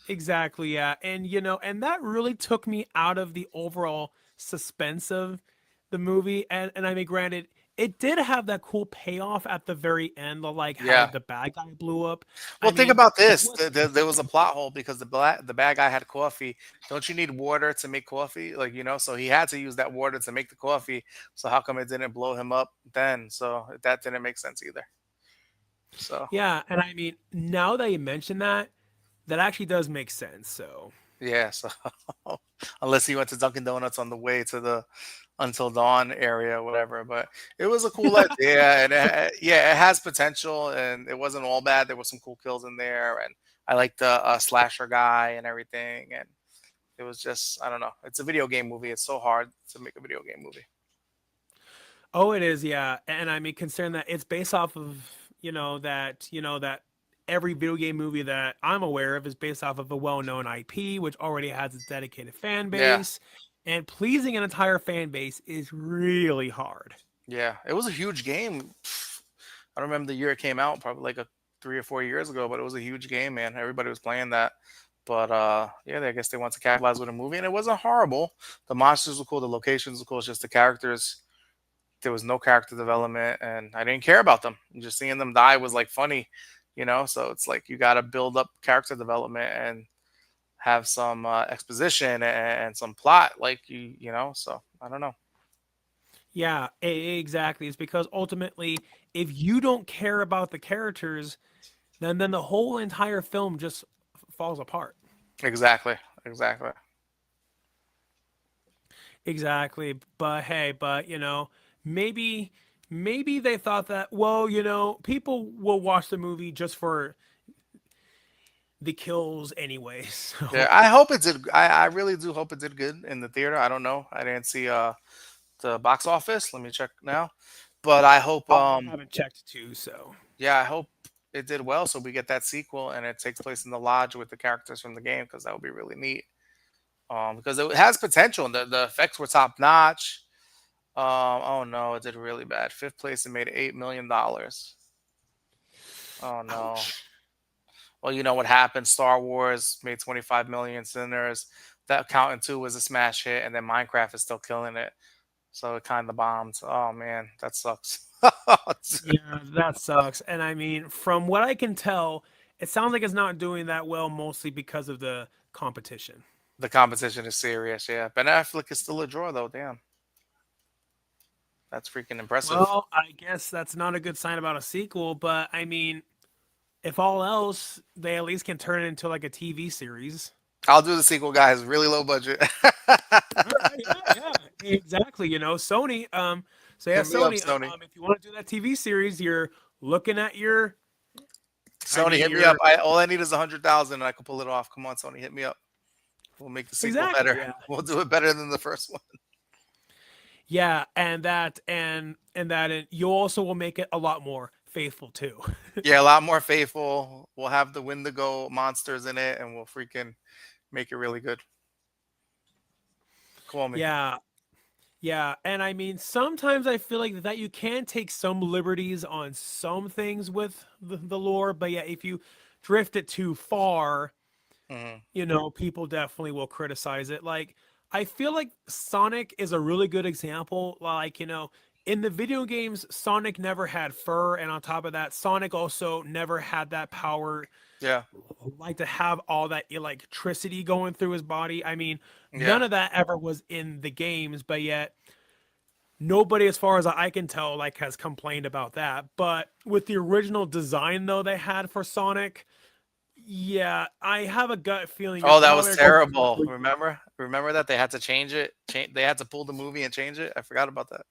[SPEAKER 1] Exactly, yeah. And and that really took me out of the overall suspense of the movie. And I mean, granted, it did have that cool payoff at the very end, of like how
[SPEAKER 2] Yeah.
[SPEAKER 1] the bad guy blew up.
[SPEAKER 2] Well,
[SPEAKER 1] I
[SPEAKER 2] think
[SPEAKER 1] mean,
[SPEAKER 2] about
[SPEAKER 1] it
[SPEAKER 2] this.
[SPEAKER 1] was
[SPEAKER 2] There was a plot hole because the bad guy had coffee. Don't you need water to make coffee? Like, you know, so he had to use that water to make the coffee. So how come it didn't blow him up then? So that didn't make sense either. So
[SPEAKER 1] yeah, and I mean, now that you mention that, that actually does make sense. So,
[SPEAKER 2] yeah, so unless he went to Dunkin' Donuts on the way to the Until Dawn area or whatever, but it was a cool idea, and yeah, it has potential, and it wasn't all bad. There were some cool kills in there, and I like the slasher guy and everything, and it was just I don't know. It's a video game movie. It's so hard to make a video game movie.
[SPEAKER 1] oh, it is, yeah. And I mean, considering that it's based off of, that every video game movie that I'm aware of is based off of a well-known IP, which already has its dedicated fan
[SPEAKER 2] Yeah,
[SPEAKER 1] base, and pleasing an entire fan base is really hard.
[SPEAKER 2] yeah, it was a huge game. I don't remember the year it came out, probably like a 3 or 4 years ago, but it was a huge game, man. Everybody was playing that. But yeah, I guess they want to capitalize with a movie, and it wasn't horrible. The monsters were cool, the locations were cool. It's just the characters. There was no character development, and I didn't care about them. Just seeing them die was like funny, you know. So it's like you got to build up character development and have some exposition and some plot, like you know. So I don't know.
[SPEAKER 1] Yeah, exactly. It's because ultimately, if you don't care about the characters, then the whole entire film just falls apart.
[SPEAKER 2] Exactly, exactly.
[SPEAKER 1] Exactly. But hey, maybe maybe they thought that, well, people will watch the movie just for the kills anyway.
[SPEAKER 2] Yeah,
[SPEAKER 1] So
[SPEAKER 2] I hope it did. I really do hope it did good in the theater. I don't know. I didn't see the box office. Let me check now. But I hope
[SPEAKER 1] I haven't checked too, so
[SPEAKER 2] yeah, I hope it did well so we get that sequel and it takes place in the lodge with the characters from the game because that would be really neat. Because it has potential. The effects were top notch. Oh no, it did really bad. Fifth place and made $8 million. Oh no.
[SPEAKER 1] ouch.
[SPEAKER 2] well, you know what happened? Star Wars made 25 million Sinners. That Accountant 2 was a smash hit, and then Minecraft is still killing it. So it kind of bombed. Oh man, that sucks.
[SPEAKER 1] Yeah, that sucks. And I mean, from what I can tell, it sounds like it's not doing that well, mostly because of the competition.
[SPEAKER 2] The competition is serious. Yeah, Ben Affleck is still a draw though. Damn, that's freaking impressive.
[SPEAKER 1] Well, I guess that's not a good sign about a sequel, but I mean, if all else, they at least can turn it into like a TV series.
[SPEAKER 2] I'll do the sequel, guys. Really low budget.
[SPEAKER 1] All right, yeah, yeah, exactly. Sony. So yeah,
[SPEAKER 2] Hit me up,
[SPEAKER 1] Sony.
[SPEAKER 2] Sony.
[SPEAKER 1] If you want to do that TV series, you're looking at your. I
[SPEAKER 2] Sony,
[SPEAKER 1] mean,
[SPEAKER 2] hit me up.
[SPEAKER 1] your
[SPEAKER 2] All I need is 100,000, and I can pull it off. Come on, Sony, hit me up. We'll make the sequel
[SPEAKER 1] exactly.
[SPEAKER 2] better.
[SPEAKER 1] Yeah,
[SPEAKER 2] We'll do it better than the first one.
[SPEAKER 1] yeah, and you also will make it a lot more faithful too.
[SPEAKER 2] Yeah, a lot more faithful. We'll have the Wendigo monsters in it, and we'll freaking make it really good. Call me.
[SPEAKER 1] Yeah, yeah, and I mean, sometimes I feel like that you can take some liberties on some things with the lore, but yeah, if you drift it too far,
[SPEAKER 2] Hmm.
[SPEAKER 1] people definitely will criticize it. Like, I feel like Sonic is a really good example. Like, in the video games, Sonic never had fur, and on top of that, Sonic also never had that power,
[SPEAKER 2] Yeah,
[SPEAKER 1] like to have all that electricity going through his body. I mean,
[SPEAKER 2] yeah.
[SPEAKER 1] none of that ever was in the games, but yet nobody, as far as I can tell, like has complained about that. But with the original design though they had for Sonic, yeah, I have a gut feeling you're
[SPEAKER 2] Oh, that was
[SPEAKER 1] probably going to
[SPEAKER 2] terrible.
[SPEAKER 1] really.
[SPEAKER 2] Remember that they had to change it. They had to pull the movie and change it. I forgot about that.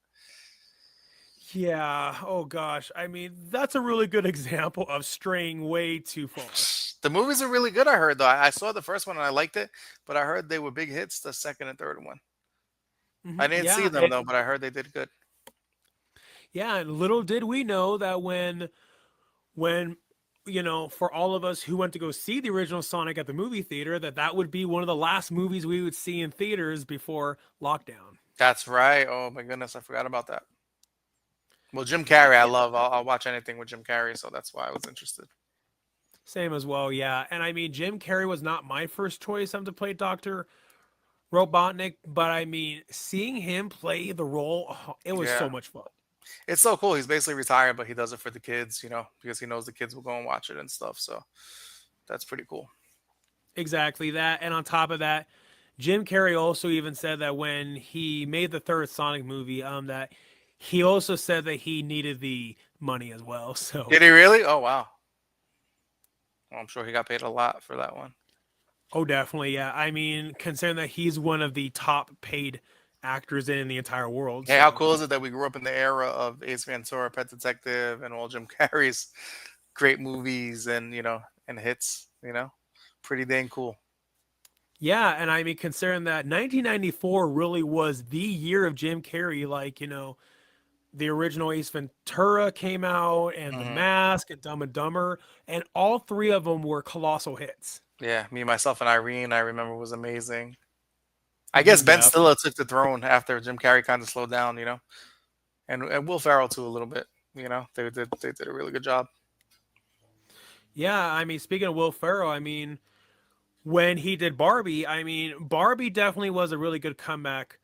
[SPEAKER 1] Yeah, oh gosh. I mean, that's a really good example of straying way too far.
[SPEAKER 2] The movies are really good. I heard though. I saw the first one and I liked it, but I heard they were big hits. The second and third one. I didn't see
[SPEAKER 1] Yeah,
[SPEAKER 2] them though, but I heard they did good.
[SPEAKER 1] yeah, and little did we know that when for all of us who went to go see the original Sonic at the movie theater, that would be one of the last movies we would see in theaters before lockdown.
[SPEAKER 2] That's right. Oh my goodness, I forgot about that. Well, Jim Carrey, I
[SPEAKER 1] Yeah,
[SPEAKER 2] love. I'll watch anything with Jim Carrey, so that's why I was interested.
[SPEAKER 1] same as well, yeah. And I mean, Jim Carrey was not my first choice to play Dr. Robotnik, but I mean, seeing him play the role, oh, it was
[SPEAKER 2] Yeah,
[SPEAKER 1] so much fun.
[SPEAKER 2] it's so cool. He's basically retired, but he does it for the kids, because he knows the kids will go and watch it and stuff. So that's pretty cool.
[SPEAKER 1] Exactly that. And on top of that, Jim Carrey also even said that when he made the third Sonic movie, that he also said that he needed the money as well. So,
[SPEAKER 2] Did he really? Oh wow. Well, I'm sure he got paid a lot for that one.
[SPEAKER 1] oh, definitely, yeah. I mean, considering that he's one of the top paid actors in the entire world,
[SPEAKER 2] Hey, how
[SPEAKER 1] so
[SPEAKER 2] cool is it that we grew up in the era of Ace Ventura, Pet Detective, and all Jim Carrey's great movies and and hits. Pretty dang cool.
[SPEAKER 1] yeah. And I mean, considering that 1994 really was the year of Jim Carrey, like the original Ace Ventura came out, and The
[SPEAKER 2] Hmm.
[SPEAKER 1] Mask, and Dumb and Dumber, and all three of them were colossal hits.
[SPEAKER 2] Yeah, me, myself, and Irene. I remember was amazing. I guess Ben
[SPEAKER 1] Yeah.
[SPEAKER 2] Stiller took the throne after Jim Carrey kind of slowed down, and Will Ferrell too a little bit. They did a really good job.
[SPEAKER 1] Yeah, I mean, speaking of Will Ferrell, I mean, when he did Barbie, I mean, Barbie definitely was a really good comeback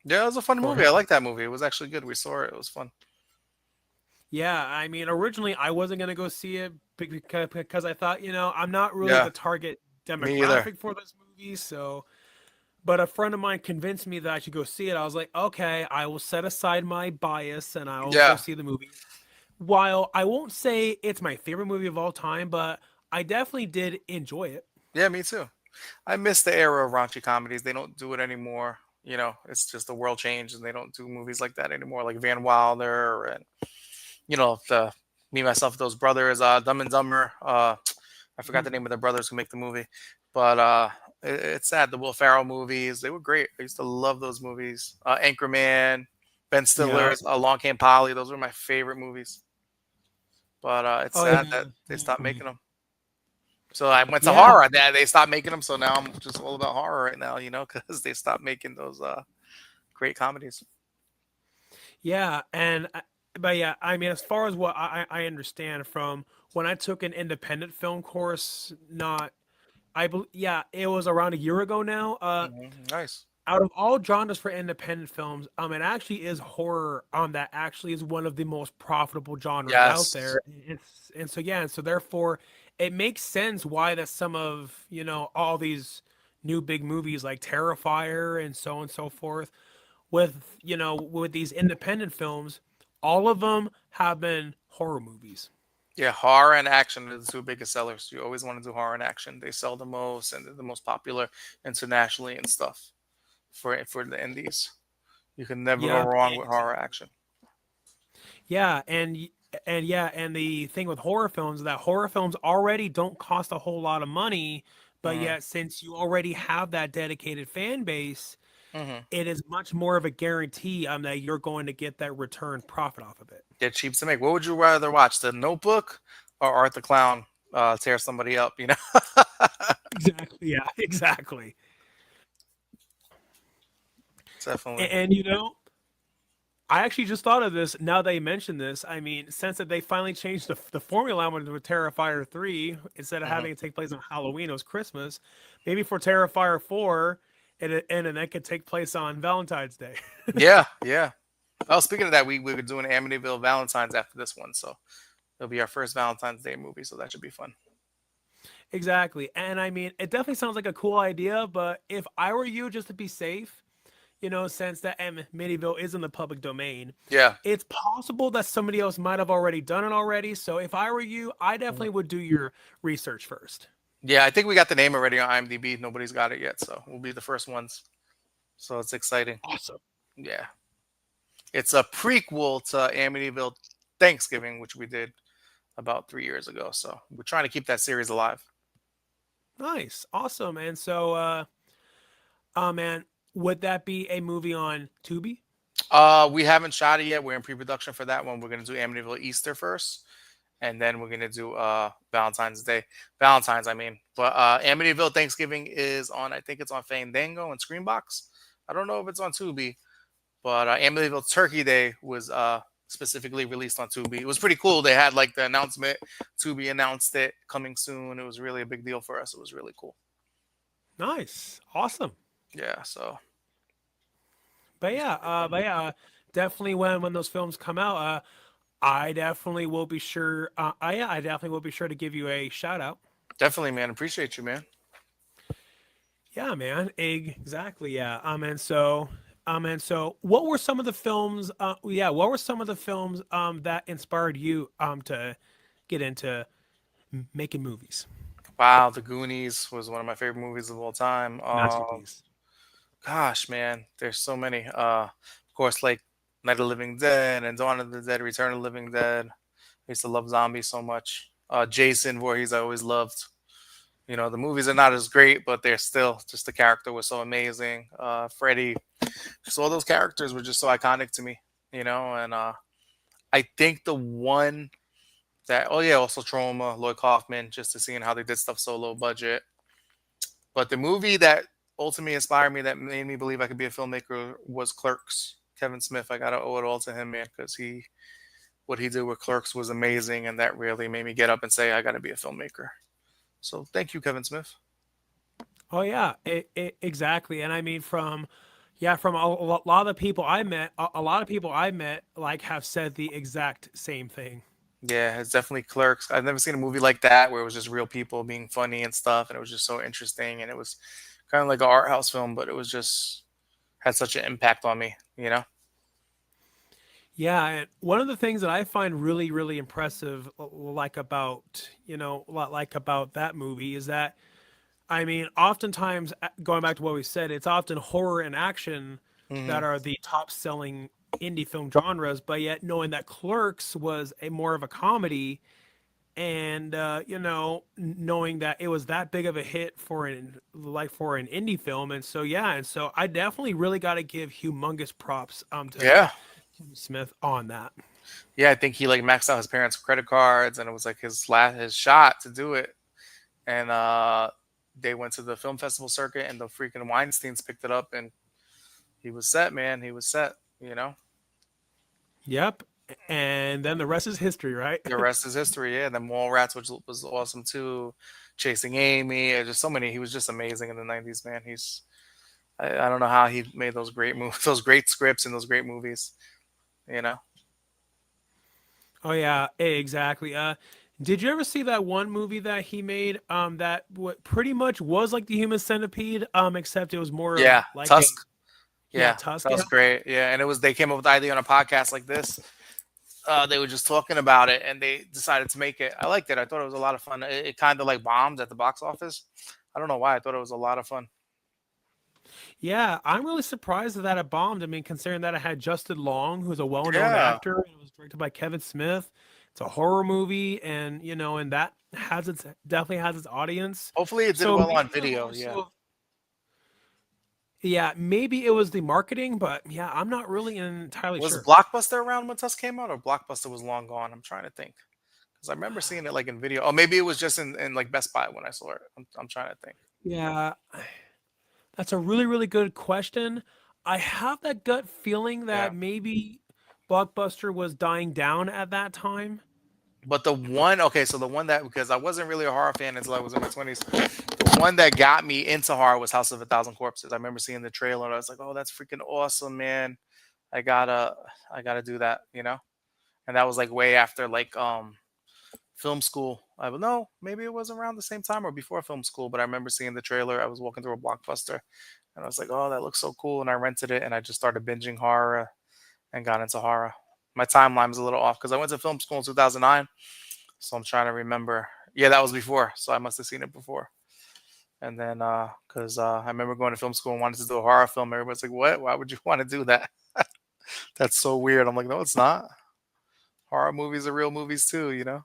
[SPEAKER 2] Yeah, it was a fun
[SPEAKER 1] for
[SPEAKER 2] movie. I
[SPEAKER 1] him.
[SPEAKER 2] like that movie. It was actually good. We saw it. It was fun.
[SPEAKER 1] Yeah, I mean, originally I wasn't gonna go see it because I thought, I'm not really
[SPEAKER 2] Yeah,
[SPEAKER 1] the target
[SPEAKER 2] me either.
[SPEAKER 1] demographic for this movie, so. But a friend of mine convinced me that I should go see it. I was like, okay, I will set aside my bias and I will go
[SPEAKER 2] Yeah,
[SPEAKER 1] see the movie. While I won't say it's my favorite movie of all time, but I definitely did enjoy it.
[SPEAKER 2] yeah, me too. I miss the era of raunchy comedies. They don't do it anymore. It's just the world changed, and they don't do movies like that anymore, like Van Wilder and the me myself those brothers, Dumb and Dumber. I forgot the
[SPEAKER 1] Mhm.
[SPEAKER 2] name of the brothers who make the movie, but it's sad. The Will Ferrell movies, they were great. I used to love those movies. Anchorman, Ben
[SPEAKER 1] Yeah.
[SPEAKER 2] Stiller's Along Came Polly. Those were my favorite movies. But it's
[SPEAKER 1] Oh
[SPEAKER 2] sad that
[SPEAKER 1] yeah,
[SPEAKER 2] they stopped
[SPEAKER 1] definitely.
[SPEAKER 2] making them. So I went to
[SPEAKER 1] Yeah,
[SPEAKER 2] horror. They stopped making them. So now I'm just all about horror right now. Because they stopped making those great comedies.
[SPEAKER 1] yeah, and but yeah, I mean, as far as what I understand from when I took an independent film course, not yeah, it was around a year ago now.
[SPEAKER 2] Nice.
[SPEAKER 1] Out of all genres for independent films, it actually is horror. That actually is one of the most profitable genres out
[SPEAKER 2] Yes.
[SPEAKER 1] there. And so yeah, and so therefore, it makes sense why that some of all these new big movies like Terrifier and so on and so forth, with with these independent films, all of them have been horror movies.
[SPEAKER 2] Yeah, horror and action are the two biggest sellers. You always want to do horror and action. They sell the most, and they're the most popular internationally and stuff for the indies. You can never go
[SPEAKER 1] Yep,
[SPEAKER 2] wrong with horror
[SPEAKER 1] exactly.
[SPEAKER 2] action.
[SPEAKER 1] Yeah, and yeah, and the thing with horror films is that horror films already don't cost a whole lot of money, but
[SPEAKER 2] Hmm.
[SPEAKER 1] yet since you already have that dedicated fan base,
[SPEAKER 2] Hmm.
[SPEAKER 1] it is much more of a guarantee that you're going to get that return profit off of it.
[SPEAKER 2] They're cheap to make. What would you rather watch, The Notebook or Art the Clown tear somebody up? You know,
[SPEAKER 1] Exactly. Yeah, exactly.
[SPEAKER 2] definitely.
[SPEAKER 1] And I actually just thought of this now that you mentioned this. I mean, since that they finally changed the formula with Terrifier 3, instead of
[SPEAKER 2] Hmm.
[SPEAKER 1] having it take place on Halloween, it was Christmas. Maybe for Terrifier 4, and that could take place on Valentine's Day.
[SPEAKER 2] Yeah, yeah. Oh, speaking of that, we were doing Amityville Valentine's after this one, so it'll be our first Valentine's Day movie, so that should be fun.
[SPEAKER 1] Exactly. And I mean, it definitely sounds like a cool idea, but if I were you, just to be safe, since that Amityville is in the public domain,
[SPEAKER 2] Yeah.
[SPEAKER 1] it's possible that somebody else might have already done it already. So if I were you, I
[SPEAKER 2] Mhm.
[SPEAKER 1] definitely would do your research first.
[SPEAKER 2] Yeah, I think we got the name already on IMDb. Nobody's got it yet, so we'll be the first ones. So it's exciting.
[SPEAKER 1] Awesome.
[SPEAKER 2] Yeah. It's a prequel to Amityville Thanksgiving, which we did about 3 years ago. So we're trying to keep that series alive.
[SPEAKER 1] Nice. Awesome. And so, man, would that be a movie on Tubi?
[SPEAKER 2] We haven't shot it yet. We're in pre-production for that one. We're gonna do Amityville Easter first, and then we're gonna do Valentine's Day. Valentine's, I mean. But Amityville Thanksgiving is on. I think it's on Fandango and Screenbox. I don't know if it's on Tubi, but Amityville Turkey Day was specifically released on Tubi. It was pretty cool. They had like the announcement. Tubi announced it coming soon. It was really a big deal for us. It was really cool.
[SPEAKER 1] Nice. Awesome.
[SPEAKER 2] Yeah. So
[SPEAKER 1] But
[SPEAKER 2] it
[SPEAKER 1] yeah,
[SPEAKER 2] should be fun.
[SPEAKER 1] definitely when those films come out, I definitely will be sure. I definitely will be sure to give you a shout out.
[SPEAKER 2] Definitely, man. Appreciate you, man.
[SPEAKER 1] Yeah, man. Exactly. Yeah. And so, what were some of the films? Yeah, what were some of the films that inspired you to get into making movies?
[SPEAKER 2] Wow, The Goonies was one of my favorite movies of all time.
[SPEAKER 1] Masterpiece.
[SPEAKER 2] Gosh, man, there's so many. Of course, like Night of the Living Dead and Dawn of the Dead, Return of the Living Dead. I used to love zombies so much. Jason Voorhees, I always loved. You know, the movies are not as great, but they're still just the character was so amazing. Freddy, just all those characters were just so iconic to me. You know, and I think the one that oh yeah, also Trauma, Lloyd Kaufman, just to seeing how they did stuff so low budget. But the movie that ultimately inspired me, that made me believe I could be a filmmaker, was Clerks. Kevin Smith, I gotta owe it all to him, man, because he what he did with Clerks was amazing, and that really made me get up and say I gotta be a filmmaker. So thank you, Kevin Smith.
[SPEAKER 1] Oh yeah, exactly. And I mean, from a lot of the people I met, a lot of people I met like have said the exact same thing.
[SPEAKER 2] Yeah, it's definitely Clerks. I've never seen a movie like that where it was just real people being funny and stuff, and it was just so interesting, and it was kind of like an art house film, but it was just had such an impact on me, you know?
[SPEAKER 1] Yeah, and one of the things that I find really, really impressive, like about like about that movie, is that I mean, oftentimes going back to what we said, it's often horror and action
[SPEAKER 2] Hmm.
[SPEAKER 1] that are the top selling indie film genres, but yet knowing that Clerks was a more of a comedy, and knowing that it was that big of a hit for an indie film, and so yeah, and so I definitely really got to give humongous props to
[SPEAKER 2] Yeah.
[SPEAKER 1] Smith on that.
[SPEAKER 2] Yeah, I think he like maxed out his parents' credit cards, and it was like his shot to do it. And they went to the film festival circuit, and the freaking Weinstein's picked it up, and he was set, man. He was set. You know.
[SPEAKER 1] Yep. and then the rest is history, right?
[SPEAKER 2] The rest is history. Yeah, the Mallrats, which was awesome too. Chasing Amy, just so many. He was just amazing in the '90s, man. I don't know how he made those great movies, those great scripts, and those great movies. You know.
[SPEAKER 1] Oh yeah, exactly. Did you ever see that one movie that he made? That what pretty much was like the Human Centipede, except it was more of
[SPEAKER 2] Yeah,
[SPEAKER 1] like a,
[SPEAKER 2] Tusk.
[SPEAKER 1] yeah,
[SPEAKER 2] Yeah,
[SPEAKER 1] Tusk.
[SPEAKER 2] that
[SPEAKER 1] Yeah,
[SPEAKER 2] was great. Yeah, and it was they came up with the idea on a podcast like this. They were just talking about it, and they decided to make it. I liked it. I thought it was a lot of fun. It kind of like bombed at the box office. I don't know why. I thought it was a lot of fun.
[SPEAKER 1] yeah. I'm really surprised that it bombed. I mean, considering that it had Justin Long, who's a well-known
[SPEAKER 2] Yeah.
[SPEAKER 1] actor, and it was directed by Kevin Smith. It's a horror movie, and and that has its definitely has its audience.
[SPEAKER 2] Hopefully, it did
[SPEAKER 1] So
[SPEAKER 2] well on
[SPEAKER 1] maybe it was
[SPEAKER 2] video.
[SPEAKER 1] more
[SPEAKER 2] Yeah.
[SPEAKER 1] so, yeah, maybe it was the marketing, but yeah, I'm not really entirely
[SPEAKER 2] Was
[SPEAKER 1] sure.
[SPEAKER 2] Blockbuster around when Tusk came out, or Blockbuster was long gone? I'm trying to think because I remember seeing it like in video. Oh, maybe it was just in like Best Buy when I saw it. I'm trying to think.
[SPEAKER 1] Yeah, that's a really, really good question. I have that gut feeling
[SPEAKER 2] Yeah.
[SPEAKER 1] that maybe Blockbuster was dying down at that time.
[SPEAKER 2] But the one, okay, so the one that because I wasn't really a horror fan until I was in my 20s. The one that got me into horror was House of a Thousand Corpses. I remember seeing the trailer and I was like, "Oh, that's freaking awesome, man! I gotta, I gotta do that," you know. And that was like way after like film school. I don't know, maybe it was around the same time or before film school, but I remember seeing the trailer. I was walking through a Blockbuster and I was like, "Oh, that looks so cool!" And I rented it and I just started binging horror and got into horror. My timeline was a little off because I went to film school in 2009. So I'm trying to remember. Yeah, that was before. So I must have seen it before. And then, because I remember going to film school and wanted to do a horror film. Everybody's like, "What? Why would you want to do that? That's so weird." I'm like, "No, it's not. Horror movies are real movies too, you know."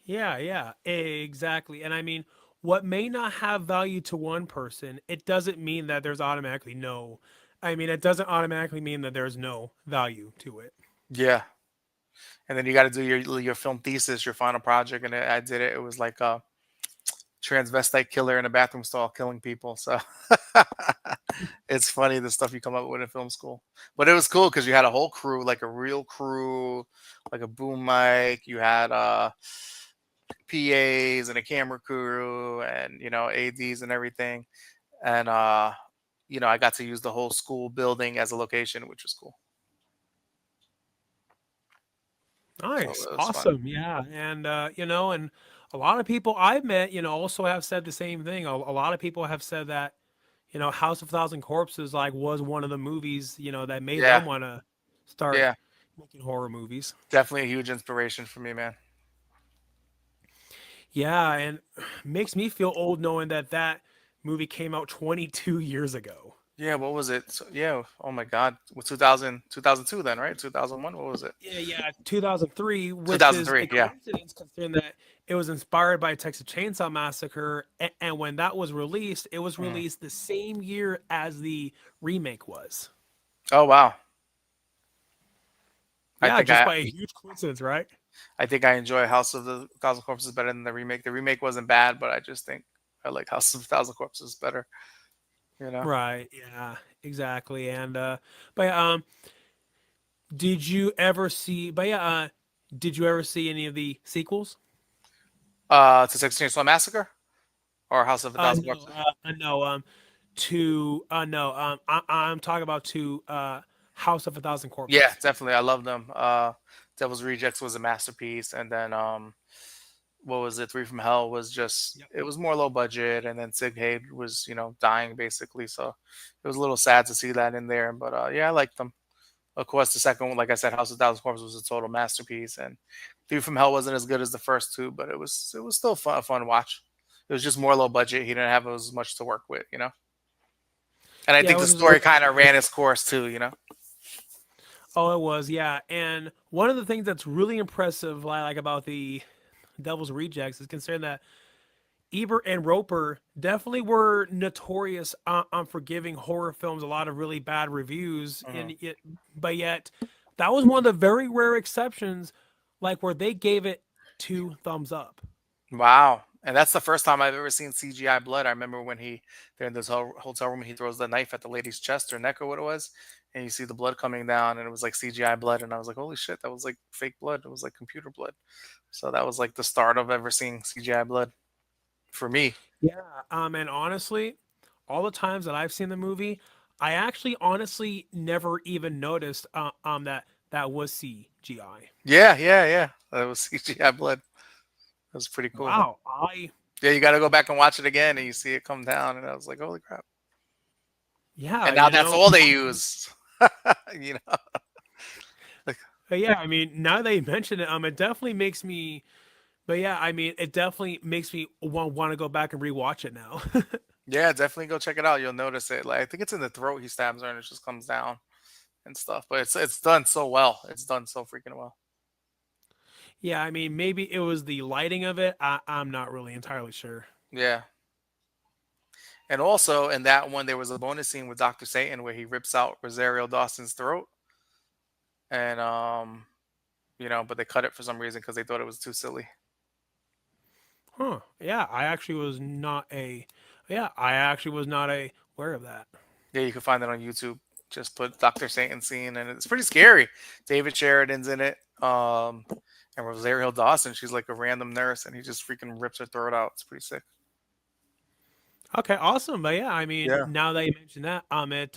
[SPEAKER 1] Yeah, yeah, exactly. And I mean, what may not have value to one person, it doesn't mean that there's automatically no. I mean, it doesn't automatically mean that there's no value to it.
[SPEAKER 2] Yeah. And then you got to do your film thesis, your final project, and I did it. It was like a transvestite killer in a bathroom stall killing people. So it's funny the stuff you come up with in film school. But it was cool because you had a whole crew, like a real crew, like a boom mic. You had PAs and a camera crew, and ADs and everything. And I got to use the whole school building as a location, which was cool. So
[SPEAKER 1] Nice,
[SPEAKER 2] it was fun.
[SPEAKER 1] awesome, yeah, and and a lot of people I've met, also have said the same thing. A lot of people have said that, House of Thousand Corpses like was one of the movies, that made
[SPEAKER 2] Yeah,
[SPEAKER 1] them want to start
[SPEAKER 2] yeah,
[SPEAKER 1] making horror movies.
[SPEAKER 2] definitely a huge inspiration for me, man.
[SPEAKER 1] Yeah, and makes me feel old knowing that that movie came out 22 years ago.
[SPEAKER 2] Yeah, what was it? Yeah, oh my God, with 2000, 2002 then, right? 2001, what was it?
[SPEAKER 1] Yeah, yeah, 2003, which is a
[SPEAKER 2] 2003, yeah.
[SPEAKER 1] coincidence considering that it was inspired by Texas Chainsaw Massacre, and when that was released, it was
[SPEAKER 2] Mm.
[SPEAKER 1] released the same year as the remake was.
[SPEAKER 2] Oh wow, I
[SPEAKER 1] Yeah,
[SPEAKER 2] think
[SPEAKER 1] just
[SPEAKER 2] I,
[SPEAKER 1] by a huge coincidence, right?
[SPEAKER 2] I think I enjoy House of the Thousand Corpses better than the remake. The remake wasn't bad, but I just think I like House of the Thousand Corpses better. You know.
[SPEAKER 1] Right. Yeah. Exactly. And but did you ever see? But yeah, did you ever see any of the sequels?
[SPEAKER 2] To Texas Chainsaw Massacre or House of a Thousand
[SPEAKER 1] No,
[SPEAKER 2] Corpses.
[SPEAKER 1] no. To no. I'm talking about to House of a Thousand
[SPEAKER 2] Yeah,
[SPEAKER 1] Corpses.
[SPEAKER 2] definitely. I love them. Devil's Rejects was a masterpiece, and then what was it? Three from Hell was just
[SPEAKER 1] Yep.
[SPEAKER 2] it was more low budget, and then Sig Haig was dying basically, so it was a little sad to see that in there. But yeah, I liked them. Of course, the second one, like I said, House of Thousand Corpses was a total masterpiece, and Three from Hell wasn't as good as the first two, but it was still fun, a fun watch. It was just more low budget. He didn't have as much to work with. And I
[SPEAKER 1] Yeah,
[SPEAKER 2] think
[SPEAKER 1] it
[SPEAKER 2] the
[SPEAKER 1] was just a
[SPEAKER 2] story
[SPEAKER 1] little
[SPEAKER 2] kind of ran
[SPEAKER 1] bit.
[SPEAKER 2] its course too.
[SPEAKER 1] Oh, it was. Yeah, and one of the things that's really impressive, like about the Devil's Rejects, is considering that Ebert and Roper definitely were notorious on for giving horror films a lot of really bad reviews,
[SPEAKER 2] Mhm.
[SPEAKER 1] and yet, but yet that was one of the very rare exceptions, like where they gave it two thumbs up.
[SPEAKER 2] Wow. And that's the first time I've ever seen CGI blood. I remember when they're in this hotel room and he throws the knife at the lady's chest or neck or what it was. and you see the blood coming down, and it was like CGI blood, and I was like, holy shit, that was like fake blood. It was like computer blood. So that was like the start of ever seeing CGI blood for me.
[SPEAKER 1] Yeah, and honestly, all the times that I've seen the movie, I actually honestly never even noticed that that was CGI.
[SPEAKER 2] Yeah, yeah, yeah. That was CGI blood. That was pretty cool.
[SPEAKER 1] Wow, I
[SPEAKER 2] Yeah, you got to go back and watch it again, and you see it come down, and I was like, holy crap.
[SPEAKER 1] yeah,
[SPEAKER 2] And now
[SPEAKER 1] you
[SPEAKER 2] that's
[SPEAKER 1] know,
[SPEAKER 2] all they use. you know, like,
[SPEAKER 1] yeah, I mean, now that you mention it, it definitely makes me. But yeah, I mean, it definitely makes me want to go back and rewatch it now.
[SPEAKER 2] yeah, definitely go check it out. You'll notice it. Like I think it's in the throat he stabs her, and it just comes down and stuff. But it's done so well. It's done so freaking well.
[SPEAKER 1] Yeah, I mean, maybe it was the lighting of it. I'm not really entirely sure.
[SPEAKER 2] Yeah. And also in that one, there was a bonus scene with Doctor Satan where he rips out Rosario Dawson's throat, and but they cut it for some reason because they thought it was too silly.
[SPEAKER 1] Huh. Yeah, I actually was not aware of that.
[SPEAKER 2] Yeah, you can find it on YouTube. Just put Doctor Satan scene, and it's pretty scary. David Sheridan's in it, and Rosario Dawson. She's like a random nurse, and he just freaking rips her throat out. It's pretty sick.
[SPEAKER 1] Okay, awesome. But yeah, I mean,
[SPEAKER 2] Yeah,
[SPEAKER 1] now that you mentioned that, but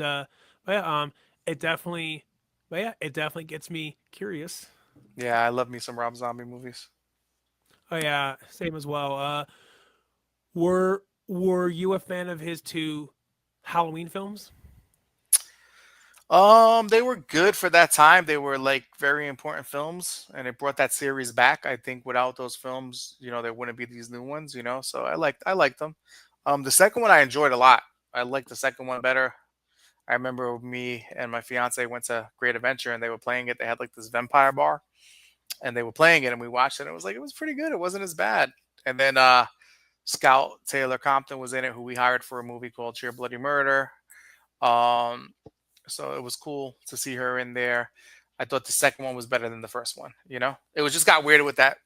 [SPEAKER 1] yeah, it definitely, but yeah, it definitely gets me curious.
[SPEAKER 2] yeah, I love me some Rob Zombie movies.
[SPEAKER 1] Oh yeah, same as well. Were you a fan of his two Halloween films?
[SPEAKER 2] They were good for that time. They were like very important films, and it brought that series back. I think without those films, there wouldn't be these new ones. So I liked them. The second one I enjoyed a lot. I liked the second one better. I remember me and my fiance went to Great Adventure, and they were playing it. They had like this vampire bar, and they were playing it, and we watched it. And it was like it was pretty good. It wasn't as bad. And then Scout Taylor Compton was in it, who we hired for a movie called Sheer Bloody Murder. Um, so it was cool to see her in there. I thought the second one was better than the first one. It was just got weirder with that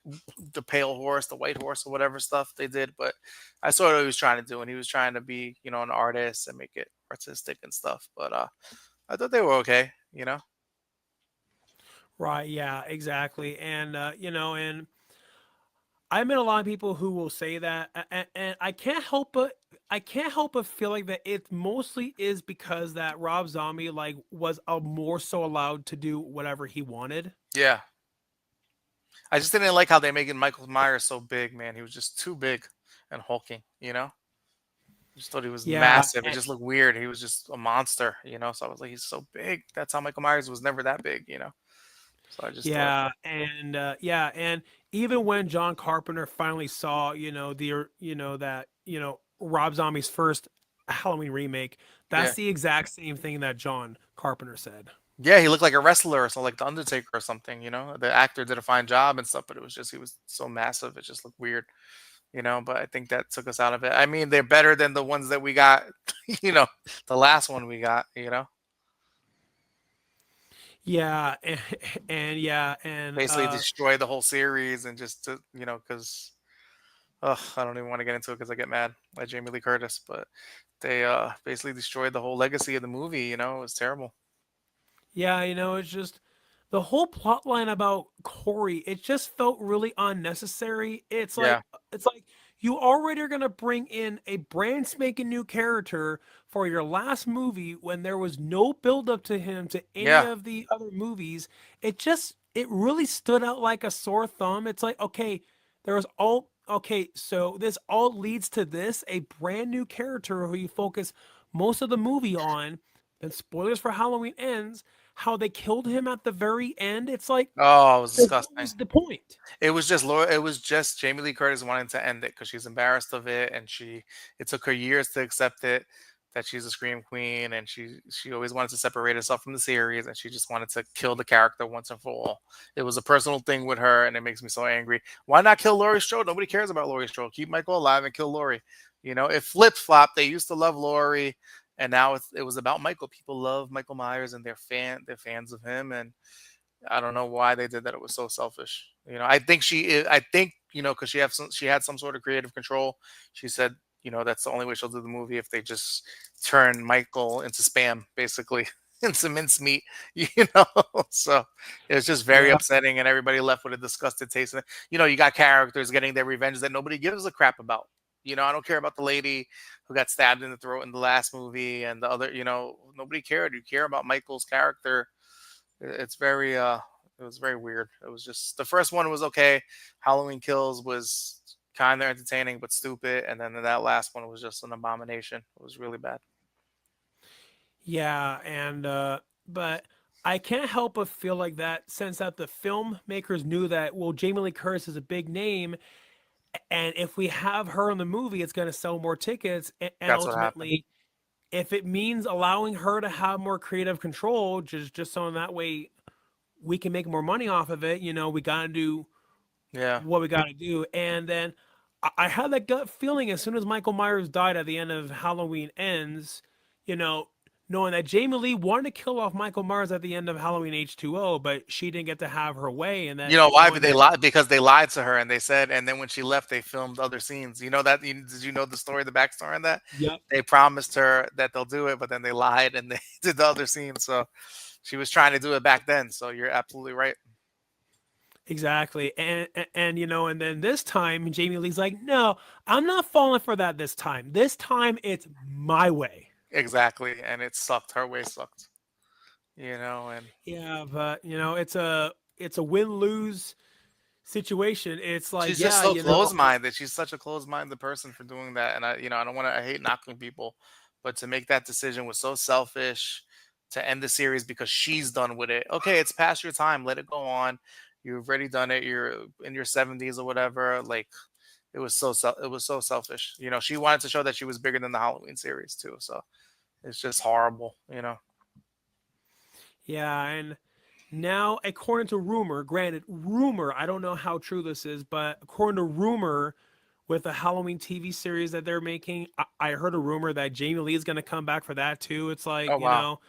[SPEAKER 2] the pale horse, the white horse, or whatever stuff they did. But I saw what he was trying to do, and he was trying to be, an artist and make it artistic and stuff. But I thought they were okay.
[SPEAKER 1] Right. Yeah. Exactly. And and I met a lot of people who will say that, and I can't help but feel like that it mostly is because that Rob Zombie like was more so allowed to do whatever he wanted.
[SPEAKER 2] Yeah, I just didn't like how they making Michael Myers so big, man. He was just too big and hulking. I just thought he was
[SPEAKER 1] Yeah,
[SPEAKER 2] massive. It just looked weird. He was just a monster. So I was like, he's so big. That's how Michael Myers was never that big. So I just thought,
[SPEAKER 1] yeah, and even when John Carpenter finally saw, that Rob Zombie's first Halloween remake, that's
[SPEAKER 2] yeah.
[SPEAKER 1] the exact same thing that John Carpenter said.
[SPEAKER 2] Yeah, he looked like a wrestler or something, like the Undertaker or something. The actor did a fine job and stuff, but it was just he was so massive, it just looked weird. But I think that took us out of it. I mean, they're better than the ones that we got, you know, the last one we got.
[SPEAKER 1] Yeah, and yeah, and
[SPEAKER 2] Basically destroy the whole series and just because I don't even want to get into it because I get mad like Jamie Lee Curtis, but they basically destroyed the whole legacy of the movie. It was terrible.
[SPEAKER 1] yeah, it's just the whole plot line about Corey, it just felt really unnecessary.
[SPEAKER 2] Yeah.
[SPEAKER 1] It's like you already are gonna bring in a brand spanking new character for your last movie when there was no build up to him to any
[SPEAKER 2] Yeah.
[SPEAKER 1] of the other movies. It really stood out like a sore thumb. It's like, okay, there was all okay, so this all leads to this, a brand new character who you focus most of the movie on. Then spoilers for Halloween ends how they killed him at the very end. It's like,
[SPEAKER 2] Oh, it was
[SPEAKER 1] so what
[SPEAKER 2] disgusting.
[SPEAKER 1] was the point?
[SPEAKER 2] It was just Jamie Lee Curtis wanting to end it because she's embarrassed of it, and it took her years to accept it that she's a scream queen, and she always wanted to separate herself from the series, and she just wanted to kill the character once and for all. It was a personal thing with her, and it makes me so angry. Why not kill Laurie Strode? Nobody cares about Laurie Strode. Keep Michael alive and kill Laurie. It flip flop. They used to love Laurie, and now it was about Michael. People love Michael Myers, and they're fans of him, and I don't know why they did that. It was so selfish. I think because she had some sort of creative control. She said that's the only way she'll do the movie if they just turn Michael into spam, basically. and some mincemeat, you know. So it was just very
[SPEAKER 1] Yeah.
[SPEAKER 2] upsetting, and everybody left with a disgusted taste. And you got characters getting their revenge that nobody gives a crap about. I don't care about the lady who got stabbed in the throat in the last movie, and the other. Nobody cared. You care about Michael's character. It's very it was very weird. It was just the first one was okay. Halloween Kills was kind of entertaining but stupid, and then that last one was just an abomination. It was really bad.
[SPEAKER 1] Yeah, and but I can't help but feel like that since that the filmmakers knew that well Jamie Lee Curtis is a big name and if we have her in the movie it's going to sell more tickets and
[SPEAKER 2] That's what happened.
[SPEAKER 1] ultimately if it means allowing her to have more creative control just so in that way we can make more money off of it, we got to do
[SPEAKER 2] Yeah.
[SPEAKER 1] what we got to do. And then I had that gut feeling as soon as Michael Myers died at the end of Halloween Ends, you know, knowing that Jamie Lee wanted to kill off Michael Myers at the end of Halloween H2O, but she didn't get to have her way. And
[SPEAKER 2] You
[SPEAKER 1] that
[SPEAKER 2] know why?
[SPEAKER 1] knowing
[SPEAKER 2] But they
[SPEAKER 1] that,
[SPEAKER 2] lied because they lied to her and they said, and then when she left, they filmed other scenes. You know that? Did you know the story, the backstory on that?
[SPEAKER 1] yep,
[SPEAKER 2] They promised her that they'll do it, but then they lied and they did the other scenes. So she was trying to do it back then. So you're absolutely right.
[SPEAKER 1] exactly. And and then this time Jamie Lee's like, no, I'm not falling for that this time. This time it's my way.
[SPEAKER 2] Exactly. And it sucked. Her way sucked. And
[SPEAKER 1] Yeah, but it's a win lose situation. It's like,
[SPEAKER 2] she's just
[SPEAKER 1] yeah,
[SPEAKER 2] so close-minded. She's such a close-minded person for doing that. And I don't want to. I hate knocking people, but to make that decision was so selfish. To end the series because she's done with it. Okay, it's past your time. Let it go on. You've already done it. You're in your 70s or whatever. Like it was so selfish. She wanted to show that she was bigger than the Halloween series too. So it's just horrible.
[SPEAKER 1] yeah, and now according to rumor, granted, rumor, I don't know how true this is, but according to rumor, with the Halloween TV series that they're making, I heard a rumor that Jamie Lee is going to come back for that too. It's like,
[SPEAKER 2] Oh wow.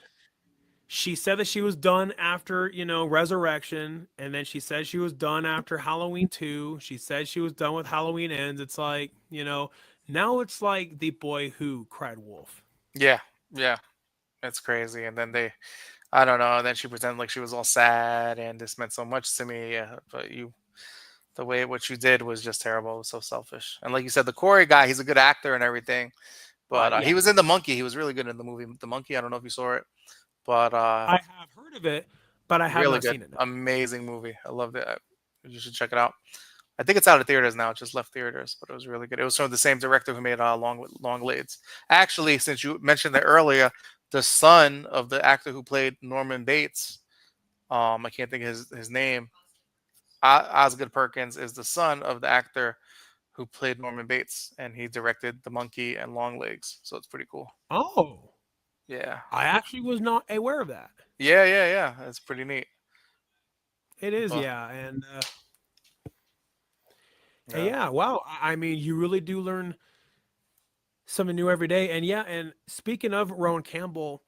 [SPEAKER 1] she said that she was done after, Resurrection, and then she said she was done after Halloween 2. She said she was done with Halloween Ends. It's like, now it's like the boy who cried wolf.
[SPEAKER 2] Yeah, yeah, it's crazy. And then I don't know. Then she pretended like she was all sad, and this meant so much to me. Yeah, but the way what you did was just terrible. It was so selfish. And like you said, the Corey guy, he's a good actor and everything. But
[SPEAKER 1] Yeah,
[SPEAKER 2] he was in The Monkey. He was really good in the movie The Monkey. I don't know if you saw it, but
[SPEAKER 1] I have heard of it, but I have
[SPEAKER 2] really
[SPEAKER 1] not
[SPEAKER 2] good,
[SPEAKER 1] seen it. No.
[SPEAKER 2] amazing movie. I loved it. You should check it out. I think it's out of theaters now. It just left theaters, but it was really good. It was from the same director who made Long Legs. Actually, since you mentioned that earlier, the son of the actor who played Norman Bates, I can't think of his name. Osgood Perkins is the son of the actor who played Norman Bates, and he directed The Monkey and Long Legs. So it's pretty cool.
[SPEAKER 1] Oh,
[SPEAKER 2] Yeah,
[SPEAKER 1] I actually was not aware of that.
[SPEAKER 2] yeah. It's pretty neat.
[SPEAKER 1] It is,
[SPEAKER 2] But
[SPEAKER 1] yeah, and
[SPEAKER 2] yeah.
[SPEAKER 1] yeah, wow. I mean, you really do learn something new every day. And yeah, and speaking of Rowan Campbell,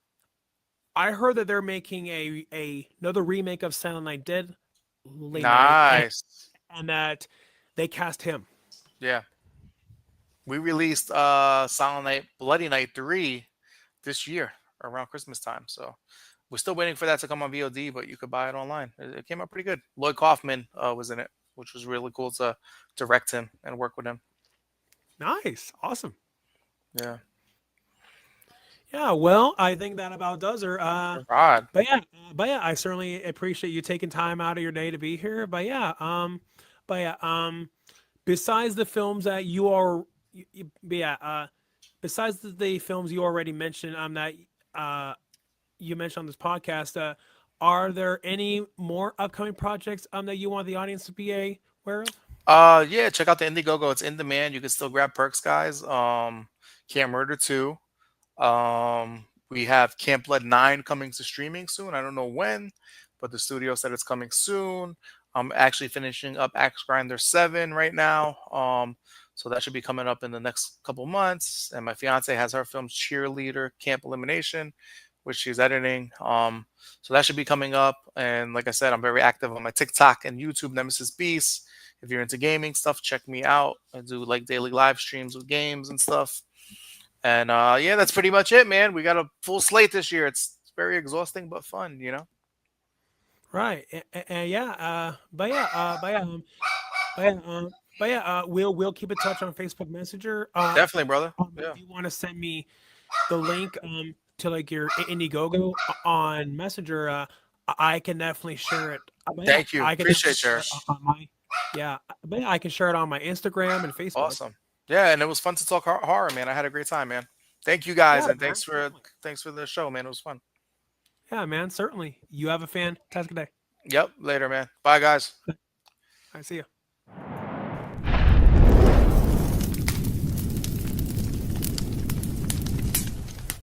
[SPEAKER 1] I heard that they're making a another remake of Silent Night, Deadly Night,
[SPEAKER 2] Nice.
[SPEAKER 1] and that they cast him.
[SPEAKER 2] Yeah. We released Silent Night Bloody Night 3 this year around Christmas time. So we're still waiting for that to come on VOD, but you could buy it online. It came out pretty good. Lloyd Kaufman was in it, which was really cool to direct him and work with him.
[SPEAKER 1] Nice, awesome.
[SPEAKER 2] Yeah.
[SPEAKER 1] Yeah, well, I think that about does her.
[SPEAKER 2] Rod.
[SPEAKER 1] But yeah, I certainly appreciate you taking time out of your day to be here. But yeah, besides the films that you are, but yeah, besides the films you already mentioned, that uh you mentioned on this podcast, are there any more upcoming projects that you want the audience to be aware of?
[SPEAKER 2] Yeah, check out the Indiegogo. It's in demand. You can still grab perks, guys. Can't Murder 2. We have Camp Blood 9 coming to streaming soon. I don't know when, but the studio said it's coming soon. I'm actually finishing up Axe Grinder 7 right now. So that should be coming up in the next couple months. And my fiance has her film Cheerleader Camp Elimination, which she's editing. So that should be coming up. And like I said, I'm very active on my TikTok and YouTube, Nemesis Beast. If you're into gaming stuff, check me out. I do like daily live streams with games and stuff. And yeah, that's pretty much it, man. We got a full slate this year. It's very exhausting but fun. You know.
[SPEAKER 1] Right. And yeah, but yeah, we'll keep in touch on Facebook Messenger.
[SPEAKER 2] Definitely, brother.
[SPEAKER 1] If
[SPEAKER 2] Yeah.
[SPEAKER 1] you want to send me the link to like your Indiegogo on Messenger, I can definitely share it. But yeah,
[SPEAKER 2] Thank you.
[SPEAKER 1] I can definitely
[SPEAKER 2] Appreciate you.
[SPEAKER 1] share it on my yeah, but yeah, I can share it on my Instagram and Facebook.
[SPEAKER 2] Awesome. Yeah, and it was fun to talk horror, man. I had a great time, man. Thank you guys,
[SPEAKER 1] Yeah,
[SPEAKER 2] and
[SPEAKER 1] man, certainly.
[SPEAKER 2] thanks for the show, man. It was fun.
[SPEAKER 1] Yeah, man, certainly. You have a fantastic day.
[SPEAKER 2] Yep. Later, man. Bye, guys.
[SPEAKER 1] I see you.